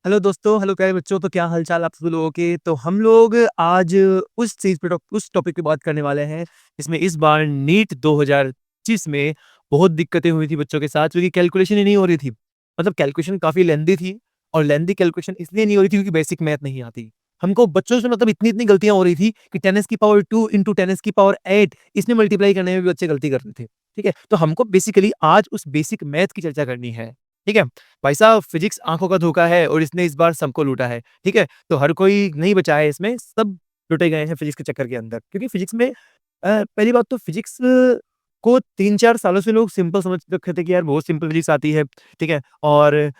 Hello दोस्तों, hello प्यारे बच्चों। तो क्या हाल-चाल आप सभी लोगों के? तो हम लोग आज उस टॉपिक पे बात करने वाले हैं, जिसमें इस बार नीट 2025 में बहुत दिक्कतें हुई थी बच्चों के साथ, क्योंकि कैलकुलेशन ही नहीं हो रही थी। मतलब कैलकुलेशन काफ़ी लेंथी थी और लेंथी कैलकुलेशन इसलिए नहीं हो रही थी क्योंकि बेसिक मैथ नहीं आती। हमको बच्चों से मतलब इतनी-इतनी गलतियाँ हो रही थी कि 10s की पावर 2 इंटू 10s की पावर 8 इसमें मल्टीप्लाई करने में भी बच्चे गलती कर रहे थे। ठीक है? तो हमको बेसिकली आज उस बेसिक मैथ की चर्चा करनी है। ठीक है? भाई साहब, फिजिक्स आँखों का धोखा है और इसने इस बार सबको लूटा है, ठीक है? तो हर कोई नहीं बचा है इसमें, सब लुटे गए हैं फिजिक्स के चक्कर के अंदर। क्योंकि फिजिक्स में पहली बात तो फिजिक्स को 3-4 सालों से लोग सिंपल समझ रखे थे कि यार बहुत सिंपल फिजिक्स आती है, ठीक है? और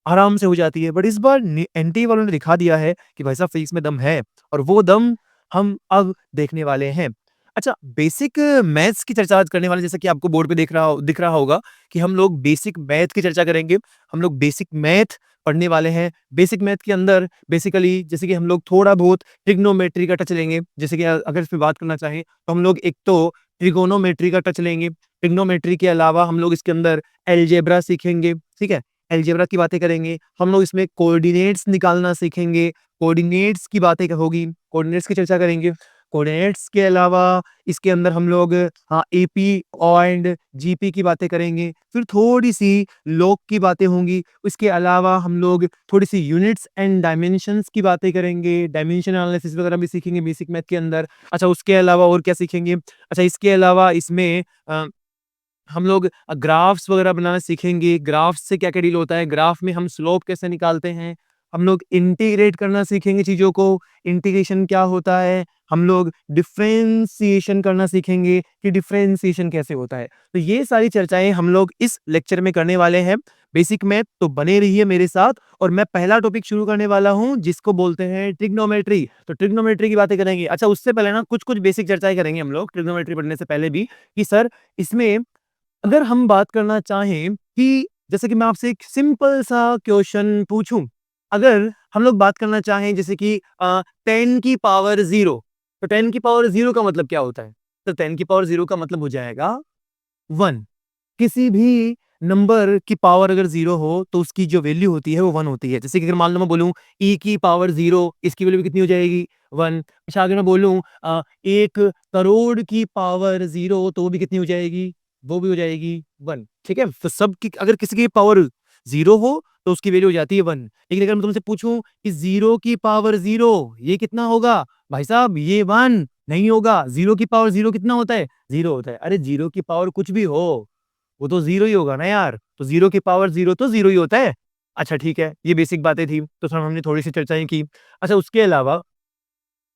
आराम से हो जाती है। बट इस बार एनटीए वालों ने दिखा दिया है कि भाई साहब फिजिक्स में दम है और वो दम हम अब देखने वाले हैं। अच्छा, बेसिक मैथ्स की चर्चा आज करने वाले, जैसा कि आपको बोर्ड पे दिख रहा होगा कि हम लोग बेसिक मैथ की चर्चा करेंगे। हम लोग बेसिक मैथ पढ़ने वाले हैं। बेसिक मैथ के अंदर बेसिकली जैसे कि हम लोग थोड़ा बहुत ट्रिग्नोमेट्री का टच लेंगे। जैसे कि अगर इसमें बात करना चाहें तो हम लोग एक तो ट्रिगोनोमेट्री का टच लेंगे। ट्रिग्नोमेट्री के अलावा हम लोग इसके अंदर अलजेब्रा सीखेंगे, ठीक है? अलजेब्रा की बातें करेंगे। हम लोग इसमें कोऑर्डिनेट्स निकालना सीखेंगे। कोऑर्डिनेट्स की बातें होगी, कोऑर्डिनेट्स की चर्चा करेंगे। कोऑर्डिनेट्स के अलावा इसके अंदर हम लोग एपी एंड जीपी की बातें करेंगे। फिर थोड़ी-सी लॉग की बातें होंगी। इसके अलावा हम लोग थोड़ी-सी यूनिट्स एंड डायमेंशंस की बातें करेंगे। डायमेंशन एनालिसिस वगैरह भी सीखेंगे बेसिक मैथ के अंदर। अच्छा, उसके अलावा और क्या सीखेंगे? अच्छा, इसके अलावा इसमें हम लोग ग्राफ्स वगैरह बनाना सीखेंगे। ग्राफ्स से क्या-क्या डील होता है, ग्राफ में हम स्लोप कैसे निकालते हैं। हम लोग इंटीग्रेट करना सीखेंगे चीज़ों को, इंटीग्रेशन क्या होता है। हम लोग डिफरेंशिएशन करना सीखेंगे कि डिफरेंशिएशन कैसे होता है। तो ये सारी चर्चाएँ हम लोग इस लेक्चर में करने वाले हैं। बेसिक मैथ तो बने रहिए मेरे साथ और मैं पहला टॉपिक शुरू करने वाला हूँ जिसको बोलते हैं ट्रिग्नोमेट्री। तो ट्रिग्नोमेट्री की बातें करेंगे। अच्छा, उससे पहले ना कुछ-कुछ बेसिक चर्चाएँ करेंगे हम लोग ट्रिग्नोमेट्री पढ़ने से पहले भी, कि सर इसमें अगर हम बात करना चाहें कि जैसे कि मैं आपसे एक सिंपल सा क्वेश्चन पूछूं, अगर हम लोग बात करना चाहें जैसे कि 10 की पावर 0, तो 10 की पावर 0 का मतलब क्या होता है? तो 10 की पावर 0 का मतलब हो जाएगा 1। किसी भी नंबर की पावर अगर 0 हो तो उसकी जो वैल्यू होती है वो 1 होती है। जैसे कि अगर मान लो मैं बोलूं e की पावर 0, इसकी वैल्यू कितनी हो जाएगी? 1। अच्छा, अगर मैं बोलूं 1 करोड़ की पावर 0, तो वो भी कितनी हो जाएगी? वो भी हो जाएगी 1। ठीक है? तो सब की अगर किसी की पावर 0 हो तो उसकी वैल्यू हो जाती है 1। लेकिन अगर मैं तुमसे पूछूं कि 0 की पावर 0 ये कितना होगा? भाई साहब, ये 1 नहीं होगा। 0 की पावर 0 कितना होता है? 0 होता है। अरे 0 की पावर कुछ भी हो, वो तो 0 ही होगा ना यार। तो 0 की पावर 0 तो 0 ही होता है। अच्छा ठीक है, ये बेसिक बातें थी, तो सर हमने थोड़ी-सी चर्चाएँ की। अच्छा, उसके अलावा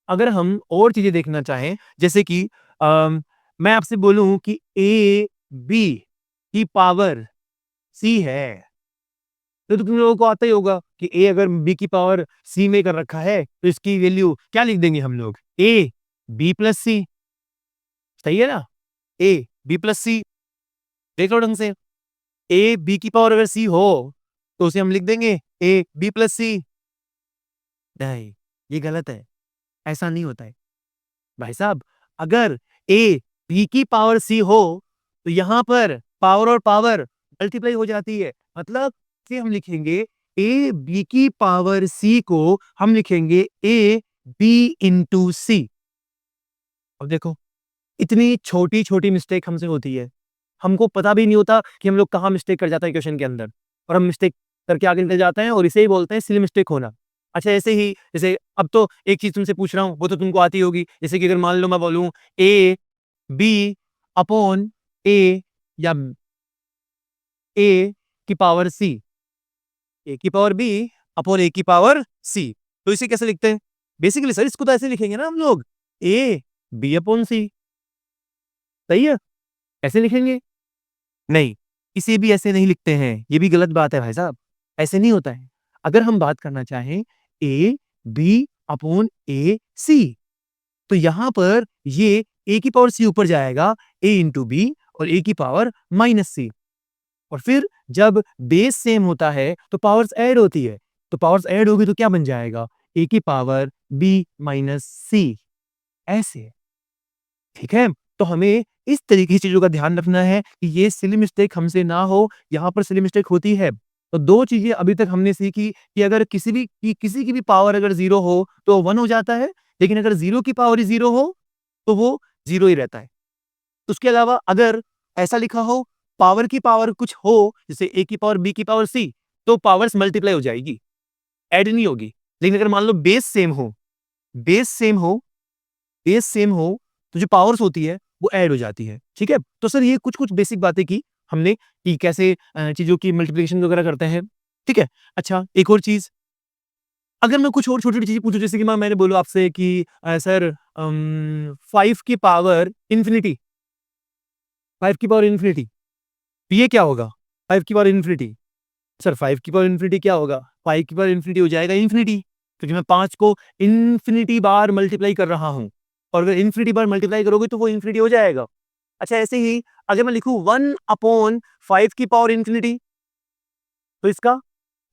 अगर हम और चीज़ें देखना चाहें, जैसे कि अम, मैं आपसे बोलूँ कि ए, बी की पावर सी है, तो तुम लोगों को आता ही होगा कि ए अगर बी की पावर सी में कर रखा है, तो इसकी वैल्यू क्या लिख देंगे हम लोग? ए, बी प्लस सी। सही है ना? ए, बी प्लस सी। देख लो ढंग से। ए बी की पावर अगर सी हो तो उसे हम लिख देंगे ए बी प्लस सी। नहीं, ये गलत है। ऐसा नहीं होता है भाई साहब। अगर ए बी की पावर सी हो तो यहां पर पावर और पावर मल्टीप्लाई हो जाती है। मतलब से हम लिखेंगे ए बी की पावर सी को हम लिखेंगे ए बी इंटू सी। अब देखो, इतनी छोटी छोटी मिस्टेक हमसे होती है, हमको पता भी नहीं होता कि हम लोग कहाँ मिस्टेक कर जाते हैं क्वेश्चन के अंदर, और हम मिस्टेक करके आगे निकल जाते हैं और इसे ही बोलते हैं सिली मिस्टेक होना। अच्छा, ऐसे ही जैसे अब तो एक चीज तुमसे पूछ रहा हूँ, वो तो तुमको आती होगी। जैसे कि अगर मान लो मैं बोलूँ ए बी अपॉन ए, या ए की पावर सी, ए की पावर बी अपॉन ए की पावर सी, तो इसे कैसे लिखते हैं? बेसिकली सर इसको तो ऐसे लिखेंगे ना हम लोग, ए बी अपॉन सी। सही है? ऐसे लिखेंगे? नहीं, इसे भी ऐसे नहीं लिखते हैं, ये भी गलत बात है भाई साहब, ऐसे नहीं होता है। अगर हम बात करना चाहें ए, बी अपॉन ए, सी, तो यहाँ पर ये ए की पावर सी ऊपर जाएगा, ए इंटू बी और ए की पावर माइनस सी। और फिर जब बेस सेम होता है तो पावर्स ऐड होती है, तो पावर्स ऐड होगी तो क्या बन जाएगा? ए की पावर बी माइनस सी। ऐसे, ठीक है? तो हमें इस तरीके की चीज़ों का ध्यान रखना है कि ये सिली मिस्टेक हमसे ना हो। यहाँ पर सिली मिस्टेक होती है। तो 2 चीज़ें अभी तक हमने सीखी कि अगर किसी की भी पावर अगर 0 हो तो 1 हो जाता है, लेकिन अगर 0 की पावर ही 0 हो तो वो 0 ही रहता है। उसके अलावा अगर ऐसा लिखा हो पावर की पावर कुछ हो, जैसे a की पावर b की पावर c, तो पावर्स मल्टीप्लाई हो जाएगी, ऐड नहीं होगी। लेकिन अगर मान लो बेस सेम हो, बेस सेम हो, तो जो पावर्स होती है वो ऐड हो जाती है। ठीक है? तो सर ये कुछ-कुछ बेसिक बातें की हमने कि कैसे चीज़ों की मल्टीप्लिकेशन वगैरह करते हैं। ठीक है? अच्छा, एक और चीज़, अगर मैं कुछ और छोटी-छोटी चीज़ें पूछूँ, जैसे कि मैंने बोला आपसे कि सर 5 की पावर इन्फिनिटी, 5 की पावर इन्फिनिटी, तो ये क्या होगा? 5 की पावर इन्फिनिटी। सर 5 की पावर इन्फिनिटी क्या होगा? 5 की पावर इन्फिनिटी हो जाएगा इन्फिनिटी, क्योंकि मैं 5 को इन्फिनिटी बार मल्टीप्लाई कर रहा हूँ, और अगर इन्फिनिटी बार मल्टीप्लाई करोगे तो वो इन्फिनिटी हो जाएगा। अच्छा, ऐसे ही अगर मैं लिखूँ 1 अपॉन 5 की पावर इन्फिनिटी, तो इसका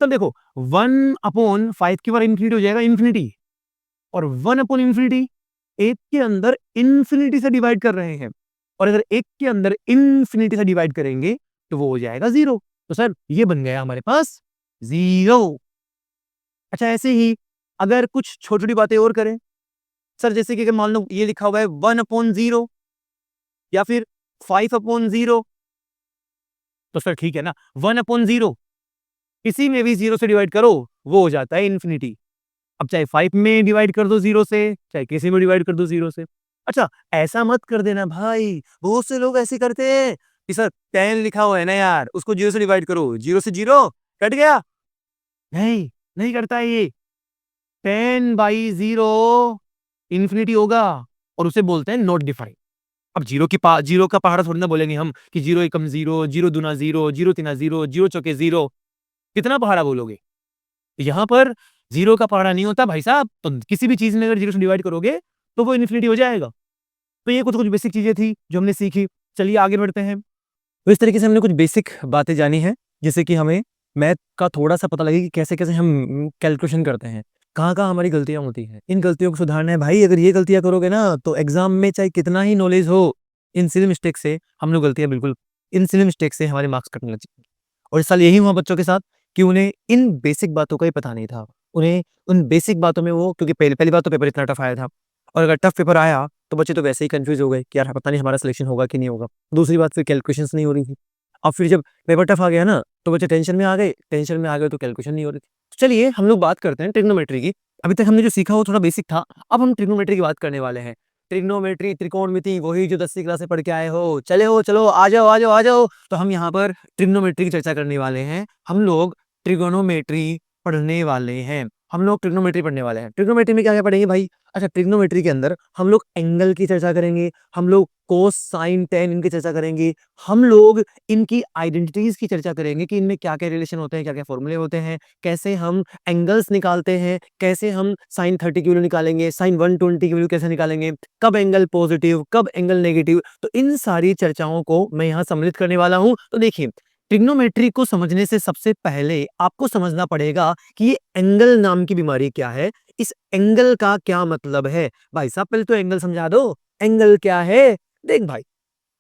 तब देखो 1 अपॉन 5 की पावर इन्फिनिटी हो जाएगा इन्फिनिटी, और 1 अपॉन इन्फिनिटी 1 के अंदर इन्फिनिटी से डिवाइड कर रहे हैं, और अगर 1 के अंदर इन्फिनिटी से डिवाइड करेंगे तो वो हो जाएगा 0। तो सर ये बन गया हमारे पास 0। अच्छा, ऐसे ही अगर कुछ छोटी-छोटी बातें और करें, सर जैसे कि अगर मान लो ये लिखा हुआ है 1 अपॉन 0 या फिर 5 अपॉन 0, तो सर ठीक है ना, 1 अपॉन 0 किसी में भी 0 से डिवाइड करो, वो हो जाता है इन्फिनिटी। अब चाहे 5 में डिवाइड कर दो 0 से, चाहे किसी में डिवाइड कर दो 0 से। अच्छा, ऐसा मत कर देना भाई, बहुत से लोग ऐसे करते हैं कि सर 10 लिखा हुआ है ना यार, उसको 0 से डिवाइड करो, 0 से 0 कट गया। नहीं, नहीं करता है ये। 10/0 इन्फिनिटी होगा, और उसे बोलते हैं नॉट डिफाइंड। अब 0 का पहाड़ा थोड़ी ना बोलेंगे हम कि 0 एकम 0, 0 दूना 0, 0 तीना 0, 0 चौके 0, कितना पहाड़ा बोलोगे? यहाँ पर 0 का पहाड़ा नहीं होता भाई साहब, तो किसी भी चीज़ में अगर 0 से डिवाइड करोगे, तो वो इन्फिनिटी हो जाएगा। तो ये कुछ-कुछ बेसिक चीज़ें थी, जो हमने सीखी। चलिए आगे बढ़ते हैं। तो इस तरीके से हमने कुछ बेसिक बातें जानी हैं, जिससे कि हमें मैथ का थोड़ा-सा पता लगे कि कैसे-कैसे हम कैलकुलेशन करते हैं। कहाँ-कहाँ हमारी गलतियाँ होती हैं। इन गलतियों को सुधारना है भाई, अगर ये गलतियाँ करोगे ना, तो एग्ज़ाम में चाहे कितना ही नॉलेज हो, इन सिली मिस्टेक से हम लोग गलतियाँ बिल्कुल इन सिली मिस्टेक से हमारे मार्क्स कटने लग जाएँगे। और इस साल यही हुआ बच्चों के साथ कि उन्हें इन बेसिक बातों का ही पता नहीं था। उन्हें उन बेसिक बातों में वो, क्योंकि पहली पहली बात तो पेपर इतना टफ आया था, और अगर टफ पेपर आया, तो बच्चे तो वैसे ही कन्फ्यूज़ हो गए कि यार पता नहीं हमारा सिलेक्शन होगा कि नहीं होगा। दूसरी बात, फिर कैलकुलेशंस नहीं हो रही थी। अब फिर जब पेपर टफ आ गया ना, तो बच्चे टेंशन में आ गए तो कैलकुलेशन नहीं हो रही थी। तो चलिए हम लोग बात करते हैं ट्रिग्नोमेट्री की। अभी तक हमने जो सीखा वो थोड़ा बेसिक था, अब हम ट्रिग्नोमेट्री की बात करने वाले हैं। ट्रिग्नोमेट्री, त्रिकोणमिति, वही जो 10वीं क्लास से पढ़ के आए हो। चलो आ जाओ, आ जाओ, आ जाओ। तो हम यहाँ पर ट्रिग्नोमेट्री की चर्चा करने वाले हैं। हम लोग ट्रिगोनोमेट्री पढ़ने वाले हैं। हम लोग ट्रिग्नोमेट्री पढ़ने वाले हैं। ट्रिग्नोमेट्री में क्या-क्या पढ़ेंगे भाई? अच्छा, ट्रिग्नोमेट्री के अंदर हम लोग एंगल की चर्चा करेंगे, हम लोग कोस, साइन, टेन इनकी चर्चा करेंगे, हम लोग इनकी आइडेंटिटीज़ की चर्चा करेंगे कि इनमें क्या-क्या रिलेशन होते हैं, क्या-क्या फ़ॉर्मूले होते हैं, कैसे हम एंगल्स निकालते हैं, कैसे हम साइन 30 की वैल्यू निकालेंगे, साइन 120 की वैल्यू कैसे निकालेंगे, कब एंगल पॉजिटिव, कब एंगल नेगेटिव। तो इन सारी चर्चाओं को मैं यहाँ सम्मिलित करने वाला हूँ। तो देखिए, ट्रिग्नोमेट्री को समझने से सबसे पहले आपको समझना पड़ेगा कि ये एंगल नाम की बीमारी क्या है, इस एंगल का क्या मतलब है। भाई साहब पहले तो एंगल समझा दो, एंगल क्या है? देख भाई,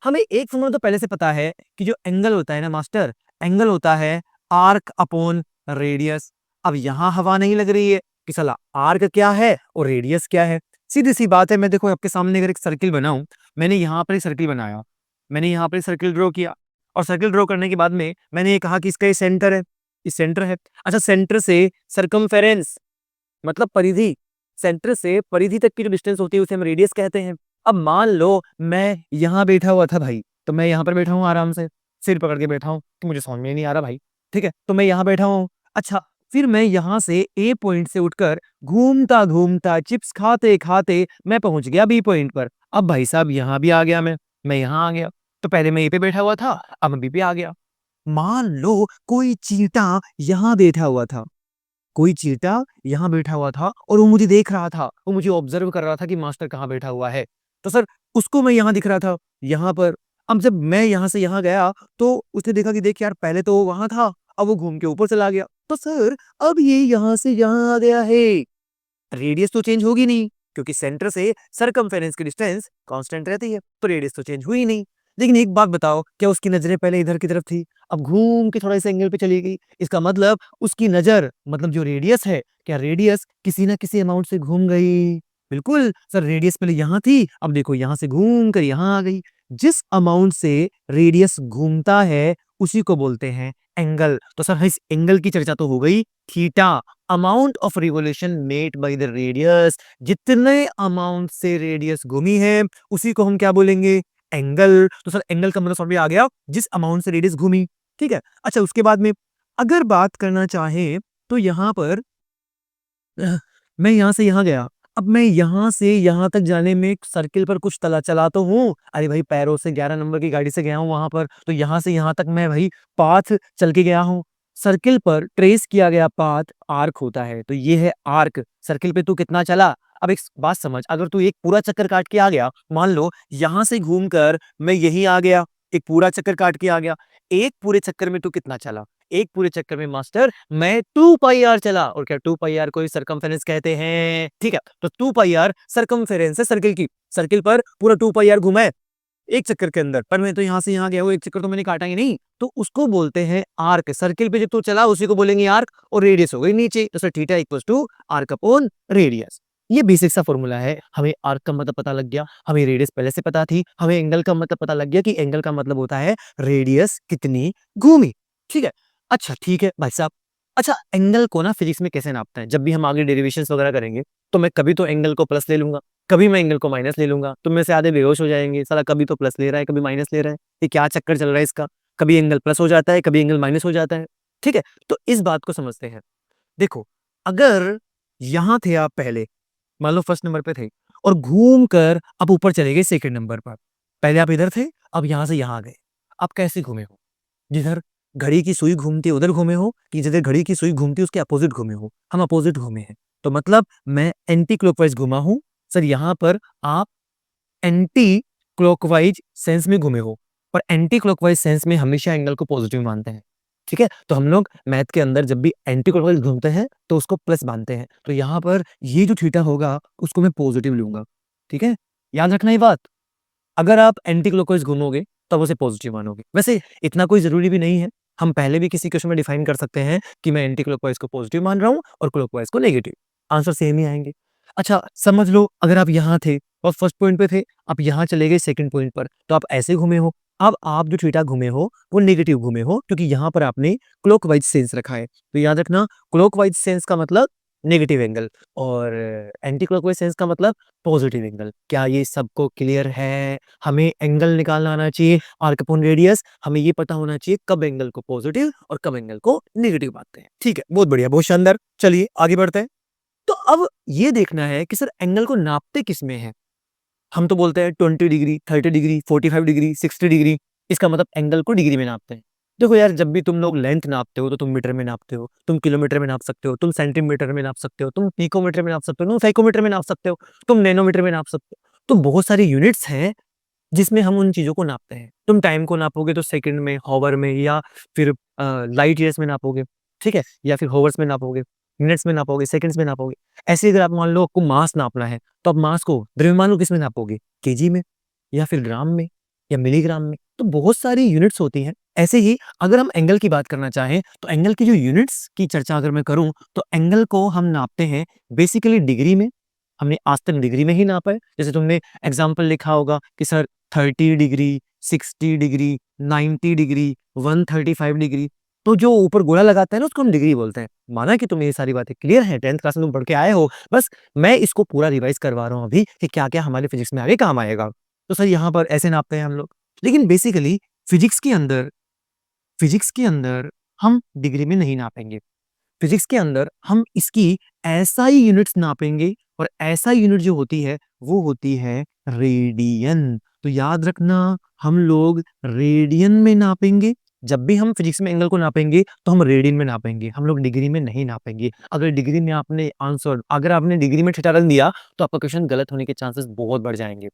हमें एक फॉर्मूला तो पहले से पता है कि जो एंगल होता है ना मास्टर, एंगल होता है आर्क अपॉन रेडियस। अब यहाँ हवा नहीं लग रही है कि साला आर्क क्या है और रेडियस क्या है। सीधी सी बात है, मैं देखो आपके सामने अगर एक सर्किल बनाऊं, मैंने यहाँ पर एक सर्किल बनाया, मैंने यहाँ पर एक सर्किल ड्रॉ किया, और सर्किल ड्रॉ करने के बाद में मैंने ये कहा कि इसका ये सेंटर है, इस सेंटर है। अच्छा, सेंटर से सरकमफेरेंस मतलब परिधि, सेंटर से परिधि तक की जो डिस्टेंस होती है उसे हम रेडियस कहते हैं। अब मान लो मैं यहाँ बैठा हुआ था भाई, तो मैं यहाँ पर बैठा हूँ आराम से, सिर पकड़ के बैठा हूँ कि मुझे समझ में नहीं आ रहा भाई, ठीक है? तो मैं यहाँ बैठा हूँ। अच्छा, फिर मैं यहाँ से ए पॉइंट से उठकर घूमता-घूमता, चिप्स खाते-खाते मैं पहुँच गया बी पॉइंट पर। अब भाई साहब यहाँ भी आ गया मैं यहाँ आ गया। तो पहले मैं ए पे बैठा हुआ था, अब मैं बी पे आ गया। मान लो कोई चींटा यहाँ बैठा हुआ था। कोई चींटा यहाँ बैठा हुआ था और वो मुझे देख रहा था, वो मुझे ऑब्जर्व कर रहा था कि मास्टर कहाँ बैठा हुआ है। तो सर उसको मैं यहाँ दिख रहा था, यहाँ पर। अब जब मैं यहाँ से यहाँ गया, तो उसने देखा कि देख यार पहले तो वो वहाँ था, अब वो घूम के ऊपर चला गया। तो सर अब ये यहाँ से यहाँ आ गया है। रेडियस तो चेंज होगी नहीं, क्योंकि सेंटर से सरकमफेरेंस की डिस्टेंस कांस्टेंट रहती है, तो रेडियस तो चेंज हुई नहीं। लेकिन एक बात बताओ, क्या उसकी नज़रें पहले इधर की तरफ थी? अब घूम के थोड़ा इस एंगल पे चली गई। इसका मतलब उसकी नज़र मतलब जो रेडियस है, क्या रेडियस किसी न किसी अमाउंट से घूम गई? बिल्कुल, सर रेडियस पहले यहाँ थी, अब देखो यहाँ से घूम कर यहाँ आ गई। जिस अमाउंट से रेडियस घूमता है, उसी को बोलते हैं एंगल। तो सर इस एंगल की चर्चा तो हो गई, theta, amount of revolution made by the radius. जितने अमाउंट से रेडियस घूमी है, उसी को हम क्या बोलेंगे? एंगल। तो सर एंगल का मतलब समझ में आ गया, जिस अमाउंट से रेडियस घूमी, ठीक है। अच्छा, उसके बाद में अगर बात करना चाहें तो यहां पर मैं यहां से यहां गया, अब मैं यहां से यहां तक जाने में एक सर्किल पर कुछ तला चला तो हूं, अरे भाई पैरों से 11 नंबर की गाड़ी से गया हूं वहां पर, तो यहां से यहां तक मैं भाई पाथ चल के गया हूं। सर्किल पर ट्रेस किया गया पाथ आर्क होता है, तो ये है आर्क। सर्किल पे तू कितना चला? अब एक बात समझ, अगर तू एक पूरा चक्कर काट के आ गया, मान लो यहां से घूमकर मैं यहीं आ गया, एक पूरा चक्कर काट के आ गया, एक पूरे चक्कर में तू कितना चला? एक पूरे चक्कर में मास्टर मैं 2 पाई आर चला। और क्या 2 पाई आर को सरकमफेरेंस कहते हैं? ठीक है, तो 2 पाई आर सरकमफेरेंस है सर्किल की। सर्किल पर पूरा 2 पाई आर घुमा है एक चक्कर के अंदर, पर मैं तो यहां से यहां गया हूं, एक चक्कर तो मैंने काटा ही नहीं, तो उसको बोलते हैं आर्क। सर्किल पे जब तू चला उसी को बोलेंगे आर्क, और रेडियस हो गई नीचे, तो sir theta equals to arc upon radius. ये बेसिक सा फॉर्मूला है। हमें आर्क का मतलब पता लग गया, हमें रेडियस पहले से पता थी, हमें एंगल का मतलब पता लग गया कि एंगल का मतलब होता है रेडियस कितनी घूमी। ठीक है, अच्छा ठीक है भाई साहब। अच्छा, एंगल को ना फिजिक्स में कैसे नापते हैं? जब भी हम आगे डेरिवेशंस वगैरह करेंगे, तो मैं कभी तो एंगल को प्लस ले लूंगा, कभी मैं एंगल को माइनस ले लूंगा, तो में से आधे बेहोश हो जाएंगे, साला कभी तो प्लस ले रहा है कभी माइनस ले रहा है, ये क्या चक्कर चल रहा है इसका? कभी एंगल प्लस हो जाता है, कभी एंगल माइनस हो जाता है। ठीक है, तो इस बात को समझते हैं। देखो, अगर यहां थे आप पहले, मान लो फर्स्ट नंबर पे थे, और घूम कर अब ऊपर चले गए सेकंड नंबर पर। पहले आप इधर थे, अब यहां से यहां आ गए। आप कैसे घूमे हो? जिधर घड़ी की सुई घूमती है उधर घूमे हो, कि जिधर घड़ी की सुई घूमती है उसके अपोजिट घूमे हो? हम अपोजिट घूमे हैं, तो मतलब मैं एंटी क्लॉकवाइज घुमा हूं। सर यहां पर आप एंटी क्लॉकवाइज सेंस में घूमे हो, पर एंटी क्लॉकवाइज सेंस में हमेशा एंगल को पॉजिटिव मानते हैं। ठीक है, तो हम लोग मैथ के अंदर जब भी एंटी क्लॉकवाइज घूमते हैं तो उसको प्लस मानते हैं, तो यहां पर ये जो थीटा होगा उसको मैं पॉजिटिव लूंगा। ठीक है, याद रखना ये बात। अगर आप एंटी क्लॉकवाइज घूमोगे तब उसे पॉजिटिव मानोगे। वैसे इतना कोई जरूरी भी नहीं है, हम पहले भी किसी क्वेश्चन में डिफाइन कर सकते हैं कि मैं एंटी क्लॉकवाइज को पॉजिटिव मान रहा हूं और क्लॉकवाइज को नेगेटिव, आंसर सेम ही आएंगे। अच्छा समझ लो, अगर आप यहाँ थे और फर्स्ट पॉइंट पे थे, आप यहाँ चले गए सेकंड पॉइंट पर, तो आप ऐसे घूमे हो। अब आप जो थीटा घूमे हो वो नेगेटिव घूमे हो, क्योंकि यहाँ पर आपने क्लॉकवाइज सेंस रखा है। तो याद रखना, क्लॉकवाइज सेंस का मतलब नेगेटिव एंगल, और एंटी क्लॉकवाइज सेंस का मतलब पॉजिटिव एंगल। क्या ये सबको क्लियर है? हमें एंगल निकालना आना चाहिए, आर्क अपॉन रेडियस। हमें ये पता होना चाहिए कब एंगल को पॉजिटिव और कब एंगल को नेगेटिव मानते हैं। ठीक है, बहुत बढ़िया, बहुत शानदार। चलिए आगे बढ़ते हैं। तो अब ये देखना है कि सर एंगल को नापते किस में है? हम तो बोलते हैं 20 डिग्री, 30 डिग्री, 45 डिग्री, 60 डिग्री। इसका मतलब एंगल को डिग्री में नापते हैं। देखो यार, जब भी तुम लोग लेंथ नापते हो तो तुम मीटर में नापते हो, तुम किलोमीटर में नाप सकते हो, तुम सेंटीमीटर में नाप सकते हो, तुम पिकोमीटर में नाप सकते हो, तुम फेकोमीटर में नाप सकते हो, तुम नैनोमीटर में नाप सकते हो। तो बहुत सारी यूनिट्स हैं जिसमें हम उन चीज़ों को नापते हैं। तुम टाइम को नापोगे तो सेकंड में, हॉवर में, या फिर लाइट ईयर्स में नापोगे, ठीक है? या फिर हॉवर्स में नापोगे, मिनट्स में नापोगे, सेकंड्स में नापोगे। ऐसे ही अगर आप मान लो आपको मास नापना है, तो आप मास को द्रव्यमान को किस में नापोगे? केजी में, या फिर ग्राम में, या मिलीग्राम में। तो बहुत सारी यूनिट्स होती हैं। ऐसे ही अगर हम एंगल की बात करना चाहें, तो एंगल की जो यूनिट्स की चर्चा अगर मैं करूँ, तो एंगल को हम नापते हैं बेसिकली डिग्री में। हमने आज तक डिग्री में ही नापा है। जैसे तुमने एग्जाम्पल लिखा होगा कि sir 30 degree, 60 degree, 90 degree, 135 degree. तो जो ऊपर गोला लगाता है ना, उसको हम डिग्री बोलते हैं। माना कि तुम्हें ये सारी बातें क्लियर हैं, 10th क्लास में तुम पढ़ के आए हो, बस मैं इसको पूरा रिवाइज करवा रहा हूँ अभी कि क्या-क्या हमारे फिजिक्स में आगे काम आएगा। तो सर यहाँ पर ऐसे नापते हैं हम लोग। लेकिन बेसिकली फिजिक्स के अंदर फिजिक्स के अंदर हम डिग्री में नहीं नापेंगे। फिजिक्स के अंदर हम इसकी एसआई यूनिट्स नापेंगे, और एसआई यूनिट जो होती है वो होती है रेडियन। तो याद रखना, हम लोग रेडियन में नापेंगे। जब भी हम फिजिक्स में एंगल को नापेंगे तो हम रेडियन में नापेंगे, हम लोग डिग्री में नहीं नापेंगे। अगर आपने डिग्री में थीटा रख दिया तो आपका क्वेश्चन गलत होने के चांसेस बहुत बढ़ जाएंगे।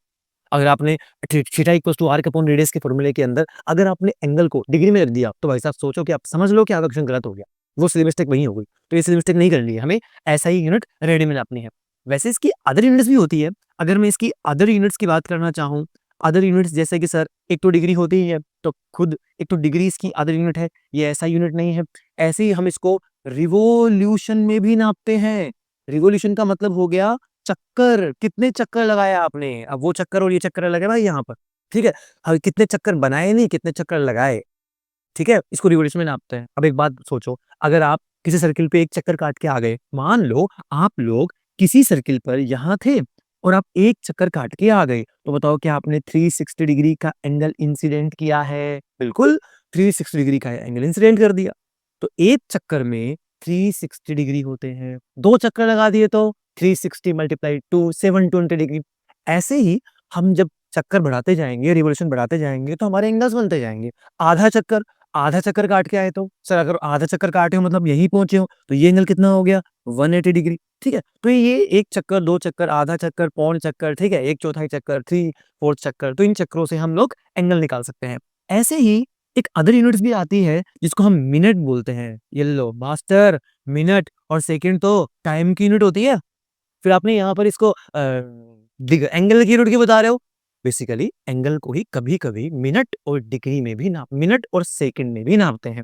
अगर आपने theta equals to arc upon radius के फॉर्मूले के अंदर अगर आपने एंगल को डिग्री में रख दिया, तो भाई साहब सोचो कि आप समझ लो कि आपका क्वेश्चन गलत हो गया। वो सिली मिस्टेक वही हो गई। तो ये सिली मिस्टेक नहीं करनी है, हमें ऐसा ही यूनिट रेडियन में नापनी है। वैसे इसकी अदर यूनिट्स भी होती है। अगर मैं इसकी अदर यूनिट्स की बात करना चाहूँ, अदर यूनिट्स जैसे कि सर एक तो डिग्री होती ही है, तो खुद एक तो डिग्री इसकी अदर यूनिट है, ये ऐसा यूनिट नहीं है। ऐसे ही हम इसको रिवोल्यूशन में भी नापते हैं। रिवोल्यूशन का मतलब हो गया चक्कर, कितने चक्कर लगाया आपने। अब वो चक्कर और ये चक्कर अलग है भाई यहाँ पर, ठीक है। अब कितने चक्कर बनाए नहीं, कितने चक्कर लगाए, ठीक है, इसको रिवोल्यूशन में नापते हैं। अब एक बात सोचो, अगर आप किसी सर्किल पे एक चक्कर काट के आ गए, मान लो आप लोग किसी सर्किल पर यहाँ थे और आप एक चक्कर काट के आ गए, तो बताओ क्या आपने 360 डिग्री का एंगल इंसिडेंट किया है? बिल्कुल, 360 डिग्री का एंगल इंसिडेंट कर दिया। तो एक चक्कर में 360 डिग्री होते हैं, दो चक्कर लगा दिए तो 360 मल्टीप्लाई टू 720 डिग्री। ऐसे ही हम जब चक्कर बढ़ाते जाएंगे, रिवोल्यूशन बढ़ाते जाएंगे, तो हमारे एंगल्स बनते जाएंगे। आधा चक्कर, आधा चक्कर काट के आए तो सर अगर आधा चक्कर काटे हो मतलब यहीं पहुंचे हो, तो ये एंगल कितना हो गया? 180 डिग्री, ठीक है। तो ये एक चक्कर, दो चक्कर, आधा चक्कर, पौन चक्कर, ठीक है, एक चौथाई चक्कर, 3/4 चक्कर, तो इन चक्करों से हम लोग एंगल निकाल सकते हैं। ऐसे ही एक अदर यूनिट्स भी आती है जिसको हम मिनट बोलते हैं। ये लो मास्टर, मिनट और सेकंड तो टाइम की यूनिट होती है, फिर आपने यहाँ पर इसको एंगल की यूनिट क्यों बता रहे हो? बेसिकली एंगल को ही कभी कभी मिनट और डिग्री में भी नाप, मिनट और सेकंड में भी नापते हैं।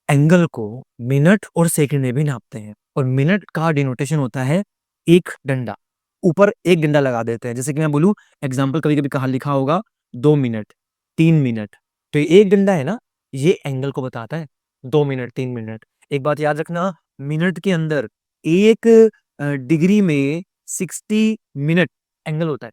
एंगल को मिनट और सेकंड में भी नापते हैं, और मिनट का डिनोटेशन होता है एक डंडा, ऊपर एक डंडा लगा देते हैं। जैसे कि मैं बोलूं एग्जांपल, कभी कभी कहा लिखा होगा 2 मिनट, 3 मिनट, तो ये एक डंडा है ना, ये एंगल को बताता है 2 मिनट, 3 मिनट। एक बात याद रखना, मिनट के अंदर एक डिग्री में 60 मिनट एंगल होता है।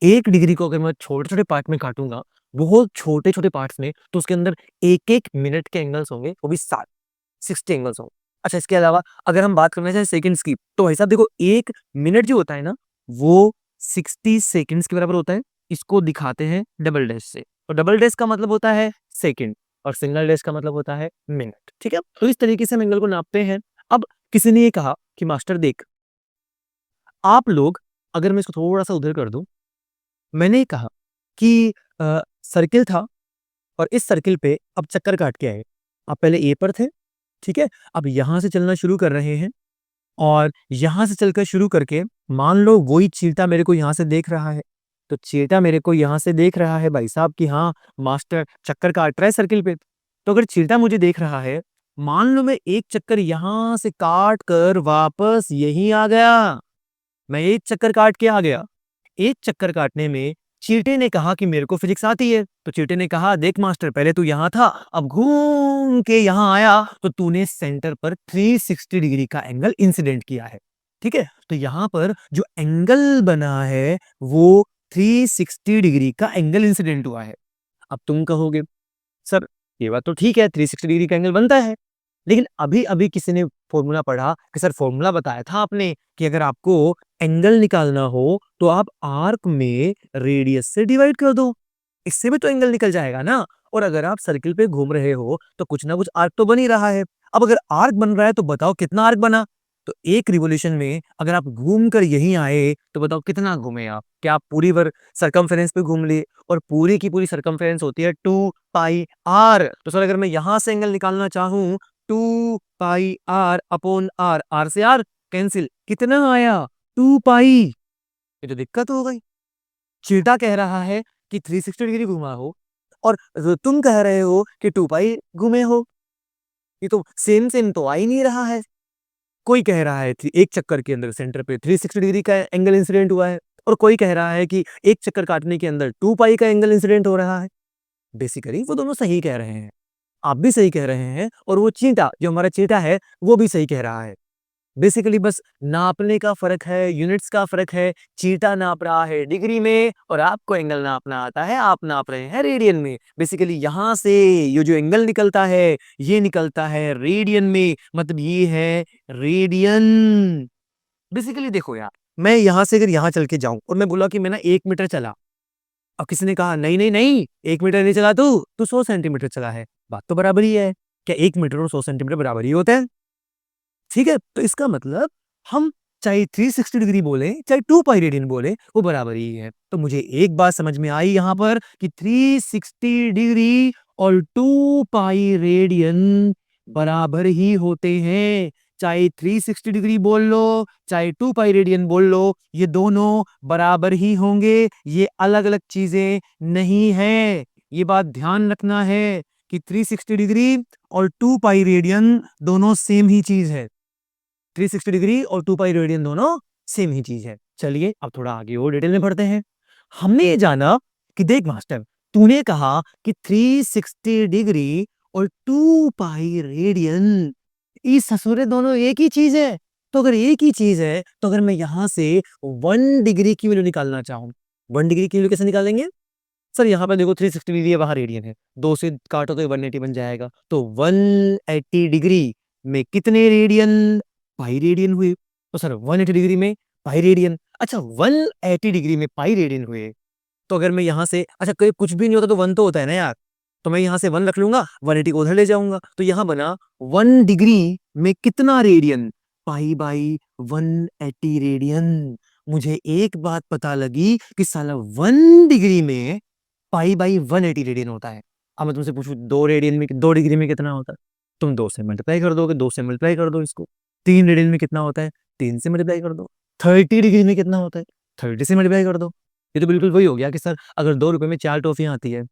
एक डिग्री को अगर मैं छोटे छोटे पार्ट में काटूंगा, बहुत छोटे छोटे पार्ट्स में, तो उसके अंदर एक एक मिनट के एंगल्स होंगे, वो भी 60 एंगल्स होंगे। अच्छा, इसके अलावा अगर हम बात करना चाहें सेकंड्स की, तो भाई साहब देखो, एक मिनट जो होता है ना, वो 60 सेकंड्स के बराबर होता है। इसको दिखाते हैं डबल डैश से, और डबल डैश का मतलब होता है सेकंड, और सिंगल डैश का मतलब होता है मिनट, ठीक है। तो इस तरीके से हम एंगल को नापते हैं। अब किसी ने ये कहा कि मास्टर देख, आप लोग, अगर मैं इसको थोड़ा सा उधर कर दूं, मैंने कहा कि सर्किल था और इस सर्किल पे अब चक्कर काट के आए। आप पहले ए पर थे, ठीक है, अब यहां से चलना शुरू कर रहे हैं, और यहां से चलकर शुरू करके मान लो वही चीटा मेरे को यहां से देख रहा है। तो चीटा मेरे को यहां से देख रहा है भाई साहब कि हाँ मास्टर चक्कर काट रहा है सर्किल पे। तो अगर चीटा मुझे देख रहा है, मान लो मैं एक चक्कर यहां से काट कर वापस यहीं आ गया, मैं एक चक्कर काट के आ गया। एक चक्कर काटने में चींटे ने कहा कि मेरे को फिजिक्स आती है, तो चींटे ने कहा देख मास्टर, पहले तू यहाँ था, अब घूम के यहाँ आया, तो तूने सेंटर पर 360 डिग्री का एंगल इंसिडेंट किया है, ठीक है। तो यहाँ पर जो एंगल बना है वो 360 डिग्री का एंगल इंसिडेंट हुआ है। अब तुम कहोगे सर ये बात तो ठीक है, 360 डिग्री का एंगल बनता है, लेकिन अभी अभी किसी ने फॉर्मूला पढ़ा कि सर फॉर्मूला बताया था आपने कि अगर आपको एंगल निकालना हो तो आप आर्क में रेडियस से डिवाइड कर दो, इससे भी तो एंगल निकल जाएगा ना। और अगर आप सर्किल पे घूम रहे हो तो कुछ ना कुछ आर्क तो बन ही रहा है। अब अगर आर्क बन रहा है तो बताओ कितना आर्क बना। तो एक रिवोल्यूशन में अगर आप घूम कर यहीं आए तो बताओ कितना घूमे आप, क्या आप पूरी बार सरकमफेरेंस पे घूम लिए, और पूरी की पूरी सरकमफेरेंस होती है 2πr। तो सर अगर मैं यहां से एंगल निकालना चाहूं, 2πr अपॉन आर, आर से आर कैंसिल, कितना आया? 2π। ये तो दिक्कत हो गई। चीटा कह रहा है कि 360 डिग्री घुमा हो, और तुम कह रहे हो कि 2π घूमे हो, ये तो सेम सेम तो आ ही नहीं रहा है। कोई कह रहा है एक चक्कर के अंदर सेंटर पे 360 डिग्री का एंगल इंसिडेंट हुआ है, और कोई कह रहा है कि एक चक्कर काटने के अंदर 2π का एंगल इंसिडेंट हो रहा है। बेसिकली वो दोनों सही कह रहे हैं, आप भी सही कह रहे हैं, और वो चींटा जो हमारा चींटा है वो भी सही कह रहा है। बेसिकली बस नापने का फर्क है, यूनिट्स का फर्क है। चीटा नाप रहा है डिग्री में, और आपको एंगल नापना आता है, आप नाप रहे हैं रेडियन में। बेसिकली यहां से ये जो एंगल निकलता है ये निकलता है रेडियन में, मतलब ये है रेडियन। बेसिकली देखो यार, मैं यहां से अगर यहां चल के जाऊं और मैं बोला कि मैं ना 1 मीटर चला, अब किसी ने कहा नहीं नहीं नहीं 1 मीटर नहीं चला, तू 100 सेंटीमीटर चला है, बात तो बराबर ही है। क्या 1 मीटर और 100 सेंटीमीटर बराबर ही होते हैं? ठीक है, तो इसका मतलब हम चाहे 360 डिग्री बोले चाहे 2π रेडियन बोले, वो बराबर ही है। तो मुझे एक बात समझ में आई यहाँ पर कि 360 डिग्री और 2π रेडियन बराबर ही होते हैं, चाहे 360 डिग्री बोल लो, चाहे 2 पाई रेडियन बोल लो, ये दोनों बराबर ही होंगे, ये अलग-अलग चीजें नहीं है। ये बात ध्यान रखना है कि 360 डिग्री और 2 पाई रेडियन दोनों सेम ही चीज है। 360 डिग्री और 2 पाई रेडियन दोनों सेम ही चीज है। चलिए अब थोड़ा आगे और डिटेल में बढ़ते हैं। हमने ये जाना कि देख मास्टर, तूने कहा कि 360 डिग्री और 2 पाई रेडियन, इस ससुरे दोनों एक ही चीज है। तो अगर एक ही चीज है, तो अगर मैं यहां से 1 डिग्री की वैल्यू निकालना चाहूं, 1 डिग्री की वैल्यू कैसे निकालेंगे? सर यहाँ पे देखो 360 डिग्री है, वहां रेडियन है, 2 से काटो तो 180 बन जाएगा। तो 180 डिग्री में कितने रेडियन? पाई रेडियन हुए। तो सर 180 डिग्री में पाई रेडियन, अच्छा 180 डिग्री में पाई रेडियन हुए। तो अगर मैं यहाँ से, अच्छा कोई कुछ भी नहीं होता तो 1 तो होता है ना यार, तो मैं यहाँ से 1 रख लूंगा, 180 को उधर ले जाऊंगा, तो यहाँ बना 1 डिग्री में कितना रेडियन? Pi by 180 radian. मुझे एक बात पता लगी कि साला 1 डिग्री में पाई बाई 180 रेडियन होता है। अब मैं तुमसे पूछूं 2 रेडियन में, 2 डिग्री में कितना होता है? तुम 2 से मल्टीप्लाई कर दोगे, 2 से मल्टीप्लाई कर दो इसको। 3 रेडियन में कितना होता है? 3 से मल्टीप्लाई कर दो। 30 डिग्री में कितना होता है? 30 से मल्टीप्लाई कर दो। ये तो बिल्कुल वही हो गया कि सर अगर 2 रुपए में 4 टॉफियां आती है,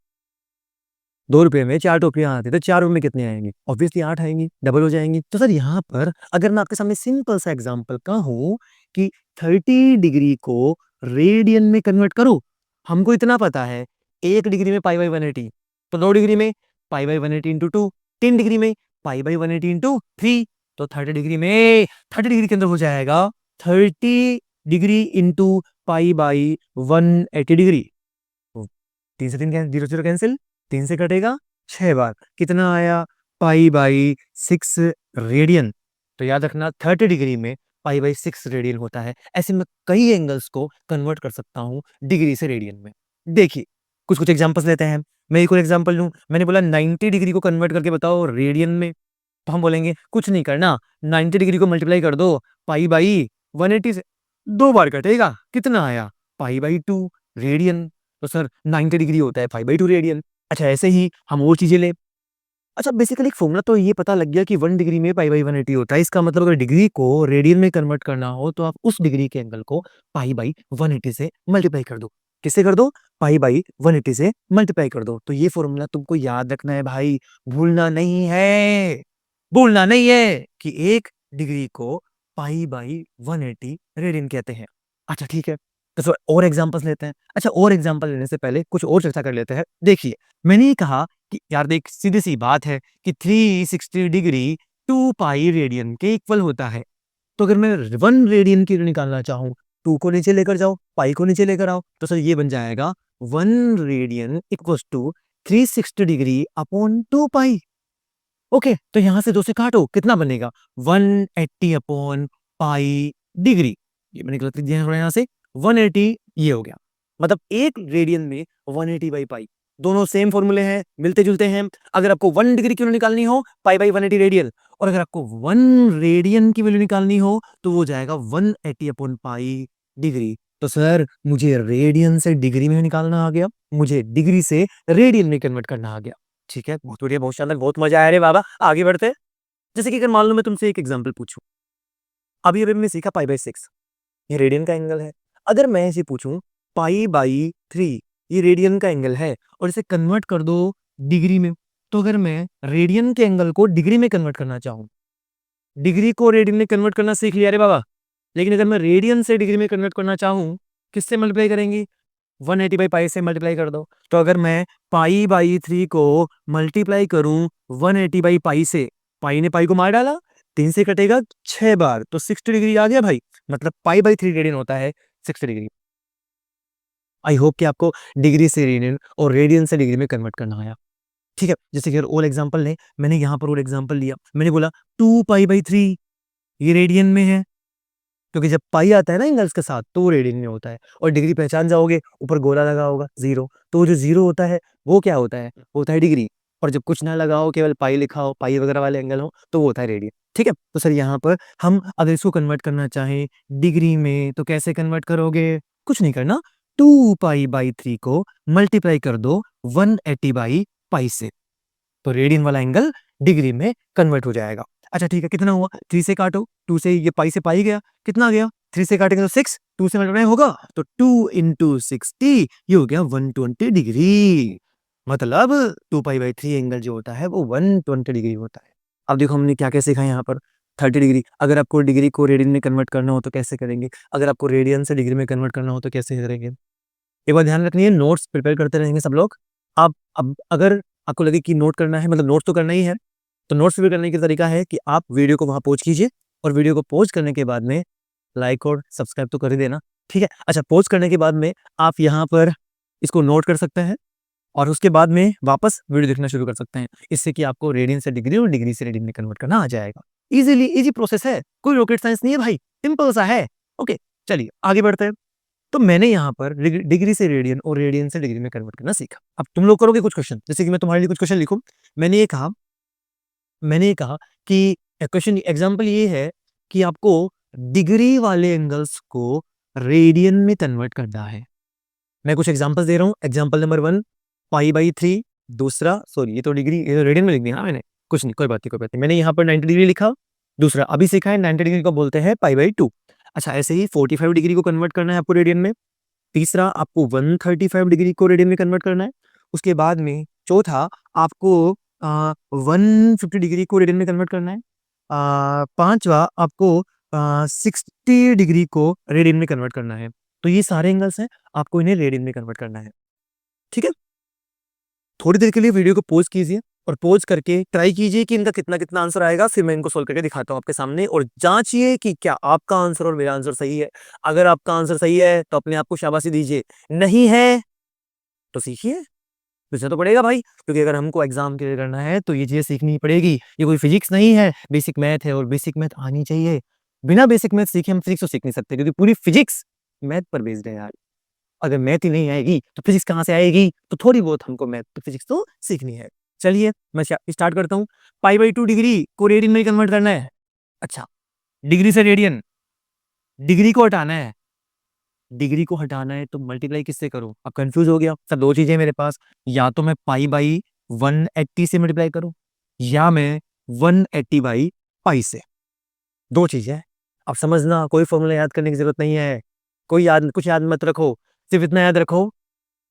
2 रुपए में 4 टॉफियां आती है, तो 4 रुपए में कितने आएंगे? ऑब्वियसली 8 आएंगी, डबल हो जाएंगी। तो सर यहाँ पर अगर मैं आपके सामने सिंपल सा एग्जांपल कहूं कि 30 डिग्री को रेडियन में कन्वर्ट करो, हमको इतना पता है 1 डिग्री में पाई बाई 180, तो 2 डिग्री में पाई बाई 180 इंटू 2, 3 डिग्री में पाई बाई 180 इंटू 3, तो 30 डिग्री में 30 डिग्री के अंदर हो जाएगा 30 degree into pi by 180 degree. 3 से 3 जीरो जीरो कैंसिल, 3 से कटेगा 6 बार, कितना आया? Pi by 6 radian. तो याद रखना 30 डिग्री में पाई बाई 6 रेडियन होता है। ऐसे में कई एंगल्स को कन्वर्ट कर सकता हूं डिग्री से रेडियन में। देखिए कुछ कुछ एग्जांपल्स लेते हैं। मैं एक और एग्जांपल लूं, मैंने बोला 90 डिग्री को कन्वर्ट करके बताओ रेडियन में, तो हम बोलेंगे कुछ नहीं करना, 90 डिग्री को मल्टीप्लाई कर दो पाई बाई 180 से, 2 बार कटेगा, कितना आया? Pi by 2 radian. तो सर 90 डिग्री होता है पाई बाई 2 रेडियन। अच्छा ऐसे ही हम और चीजें ले, अच्छा बेसिकली एक फॉर्मूला तो ये पता लग गया कि 1 डिग्री में पाई बाई 180 होता है। इसका मतलब अगर डिग्री को रेडियन में कन्वर्ट करना हो तो आप उस डिग्री के एंगल को पाई बाई 180 से मल्टीप्लाई कर दो। किससे कर दो? पाई बाई 180 से मल्टीप्लाई कर दो। तो ये फॉर्मूला तुमको याद रखना है भाई, भूलना नहीं है, भूलना नहीं है कि 1 डिग्री को पाई बाई 180 रेडियन कहते हैं। अच्छा ठीक है, तो और एग्जांपल्स लेते हैं। अच्छा और एग्जांपल लेने से पहले कुछ और चर्चा कर लेते हैं। देखिए मैंने ये कहा कि यार देख सीधी सी बात है कि 360 डिग्री 2 पाई रेडियन के इक्वल होता है। तो अगर मैं 1 रेडियन की निकालना चाहूं, 2 को नीचे लेकर जाओ, पाई को नीचे लेकर आओ, तो सर ये बन जाएगा 1 radian equals to 360 degree upon 2 pi. Okay तो यहां से 2 से काटो, कितना बनेगा? 180 अपॉन पाई डिग्री। ये मैंने गलत लिख दिया है यहां से, 180 ये हो गया। मतलब 1 रेडियन में 180 बाई पाई, दोनों सेम फॉर्मूले हैं, मिलते जुलते हैं। अगर आपको 1 डिग्री की वैल्यू निकालनी हो, पाई बाई 180 रेडियन, और अगर आपको 1 रेडियन की वैल्यू निकालनी हो तो वो जाएगा 180 अपॉन पाई डिग्री। तो सर मुझे रेडियन से डिग्री में निकालना आ गया, मुझे डिग्री से रेडियन में कन्वर्ट करना आ गया। ठीक है, बहुत बढ़िया, बहुत शानदार, बहुत मजा आया रे बाबा। आगे बढ़ते हैं। जैसे कि अगर मान लो मैं तुमसे एक एग्जांपल पूछूं, अभी अभी हमने सीखा पाई बाई 6, ये रेडियन का एंगल है। अगर मैं इसे पूछूं पाई बाई 3, ये रेडियन का एंगल है, और इसे कन्वर्ट कर दो डिग्री में, तो अगर मैं रेडियन के एंगल को डिग्री में कन्वर्ट करना चाहूं, डिग्री को रेडियन में कन्वर्ट करना सीख लिया रे बाबा, लेकिन अगर मैं रेडियन से डिग्री में कन्वर्ट करना चाहूं, किससे मल्टीप्लाई करेंगे? 180 बाई पाई से मल्टीप्लाई कर दो। तो अगर मैं पाई बाई 3 को मल्टीप्लाई करूं 180 बाई पाई से, पाई ने पाई को मार डाला, 3 से कटेगा 6 बार, तो 60 डिग्री आ गया भाई। मतलब पाई बाई 3 रेडियन होता है 60 डिग्री। आई होप कि आपको डिग्री से रेडियन और रेडियन से डिग्री में कन्वर्ट करना आया। ठीक है, जैसे कि अगर और एग्जांपल लें, मैंने यहां पर और एग्जांपल लिया, मैंने बोला 2 पाई बाई 3 ये रेडियन में है, क्योंकि जब पाई आता है ना एंगल्स के साथ तो वो रेडियन में होता है। और डिग्री पहचान जाओगे, ऊपर गोला लगा होगा जीरो, तो वो जो जीरो होता है वो क्या होता है? वो होता है डिग्री। और जब कुछ ना लगा हो, केवल पाई लिखा हो, पाई वगैरह वाले एंगल हो, तो वो होता है रेडियन। ठीक है, तो सर यहाँ पर हम अगर इसको कन्वर्ट करना चाहें डिग्री में तो कैसे कन्वर्ट करोगे? कुछ नहीं करना, 2 पाई बाई 3 को मल्टीप्लाई कर दो 180 बाई पाई से, तो रेडियन वाला एंगल डिग्री में कन्वर्ट हो जाएगा। अच्छा ठीक है, कितना हुआ? 3 से काटो, 2 से ये पाई से पाई गया, कितना गया? 3 से काटेंगे तो 6, 2 से मल्टीप्लाई होगा तो 2 इंटू 60 ये हो गया 120 डिग्री। मतलब 2 पाई/3 एंगल जो होता है वो 120 डिग्री होता है। अब देखो हमने क्या-क्या सीखा यहाँ पर। 30 डिग्री, अगर आपको डिग्री को रेडियन में कन्वर्ट करना हो तो कैसे करेंगे? अगर आपको रेडियन से डिग्री में कन्वर्ट करना हो तो कैसे करेंगे? एक बात ध्यान रखनी है, नोट्स प्रिपेयर करते रहेंगे सब लोग। आप अब अगर आपको लगे कि नोट करना है, मतलब नोट तो करना ही है, तो नोट्स प्रिपेयर करने का तरीका है कि आप वीडियो को वहाँ पॉज़ कीजिए और वीडियो को पॉज़ करने के बाद में लाइक और सब्सक्राइब तो कर ही देना, ठीक है? अच्छा, पॉज़ करने के बाद में आप यहाँ पर इसको नोट कर सकते हैं और उसके बाद में वापस वीडियो देखना शुरू कर सकते हैं। इससे कि आपको रेडियन से डिग्री और डिग्री से रेडियन में कन्वर्ट करना आ जाएगा। ईज़ी प्रोसेस है, कोई रॉकेट साइंस नहीं है भाई, सिंपल सा है। ओके, चलिए आगे बढ़ते हैं। तो मैंने यहाँ पर डिग्री से रेडियन और रेडियन से डिग्री में कन्वर्ट करना सीखा। अब तुम लोग करोगे कुछ क्वेश्चन, जैसे कि मैं तुम्हारे लिए कुछ क्वेश्चन लिखूँ। मैंने ये कहा मैंने ये कहा कि क्वेश्चन एग्जांपल ये है कि आपको डिग्री वाले एंगल्स को रेडियन में कन्वर्ट करना है। मैं कुछ एग्जांपल्स दे रहा हूँ। एग्जांपल नंबर 1 पाई/3, दूसरा सॉरी ये तो डिग्री, ये तो रेडियन में लिख दिया ना मैंने। कुछ नहीं, कोई बात नहीं। मैंने यहाँ पर 90 डिग्री लिखा। दूसरा अभी सीखा है 90 डिग्री को बोलते हैं पाई/2। अच्छा, ऐसे ही 45 डिग्री को कन्वर्ट करना है आपको रेडियन में। तीसरा आपको 135 डिग्री को रेडियन में कन्वर्ट करना है। उसके बाद में चौथा आपको 150 डिग्री को रेडियन में कन्वर्ट करना है। पांचवा आपको 60 डिग्री को रेडियन में कन्वर्ट करना है। तो ये सारे एंगल्स हैं, आपको इन्हें रेडियन में कन्वर्ट करना है। ठीक है? थोड़ी देर के लिए वीडियो को पॉज़ कीजिए और पॉज़ करके ट्राई कीजिए कि इनका कितना-कितना आंसर आएगा, फिर मैं इनको सॉल्व करके दिखाता हूँ आपके सामने और जाँचिए कि क्या आपका आंसर और मेरा आंसर सही है। अगर आपका आंसर सही है, तो अपने आप को शाबाशी दीजिए, नहीं है, तो सीखिए, पूछना तो पड़ेगा भाई, क्योंकि अगर हमको एग्ज़ाम क्लियर करना है, तो ये चीज़ें सीखनी ही पड़ेगी। ये कोई फिज़िक्स नहीं है, बेसिक मैथ है और बेसिक मैथ आनी चाहिए। बिना बेसिक मैथ सीखे हम फिज़िक्स तो सीख नहीं सकते, क्योंकि पूरी फिज़िक्स मैथ पर बेस्ड है यार। अगर मैथ ही नहीं आएगी तो फिजिक्स कहाँ से आएगी? तो थोड़ी बहुत हमको मैथ तो फिजिक्स तो सीखनी है। चलिए मैं स्टार्ट करता हूँ। पाई/2 डिग्री को रेडियन में कन्वर्ट करना है। अच्छा, डिग्री से रेडियन, डिग्री को हटाना है। डिग्री को हटाना है तो मल्टीप्लाई किससे करूँ? अब कन्फ्यूज़ हो गया। सर 2 चीज़ें मेरे पास, या तो मैं पाई/180 से मल्टीप्लाई करूँ या मैं 180 बाई पाई से। 2 चीज़ें हैं। अब समझना, कोई फ़ॉर्मूला याद करने की ज़रूरत नहीं है। कुछ याद मत रखो। सिर्फ़ इतना याद रखो,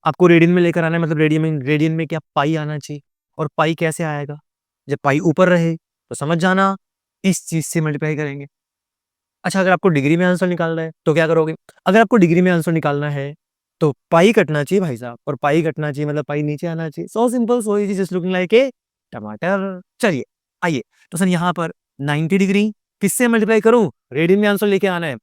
आपको रेडियन में लेकर आना है, मतलब रेडियन में क्या पाई आना चाहिए। और पाई कैसे आएगा? जब पाई ऊपर रहे तो समझ जाना इस चीज़ से मल्टीप्लाई करेंगे। अच्छा, अगर आपको डिग्री में आंसर निकालना है तो क्या करोगे? अगर आपको डिग्री में आंसर निकालना है तो पाई कटना चाहिए भाई साहब, और पाई कटना चाहिए मतलब पाई नीचे आना चाहिए। So simple, so easy, just looking like a टमाटर। चलिए आइए, तो सर यहाँ पर 90 डिग्री किससे मल्टीप्लाई करूँ? रेडियन में आंसर लेके आना है,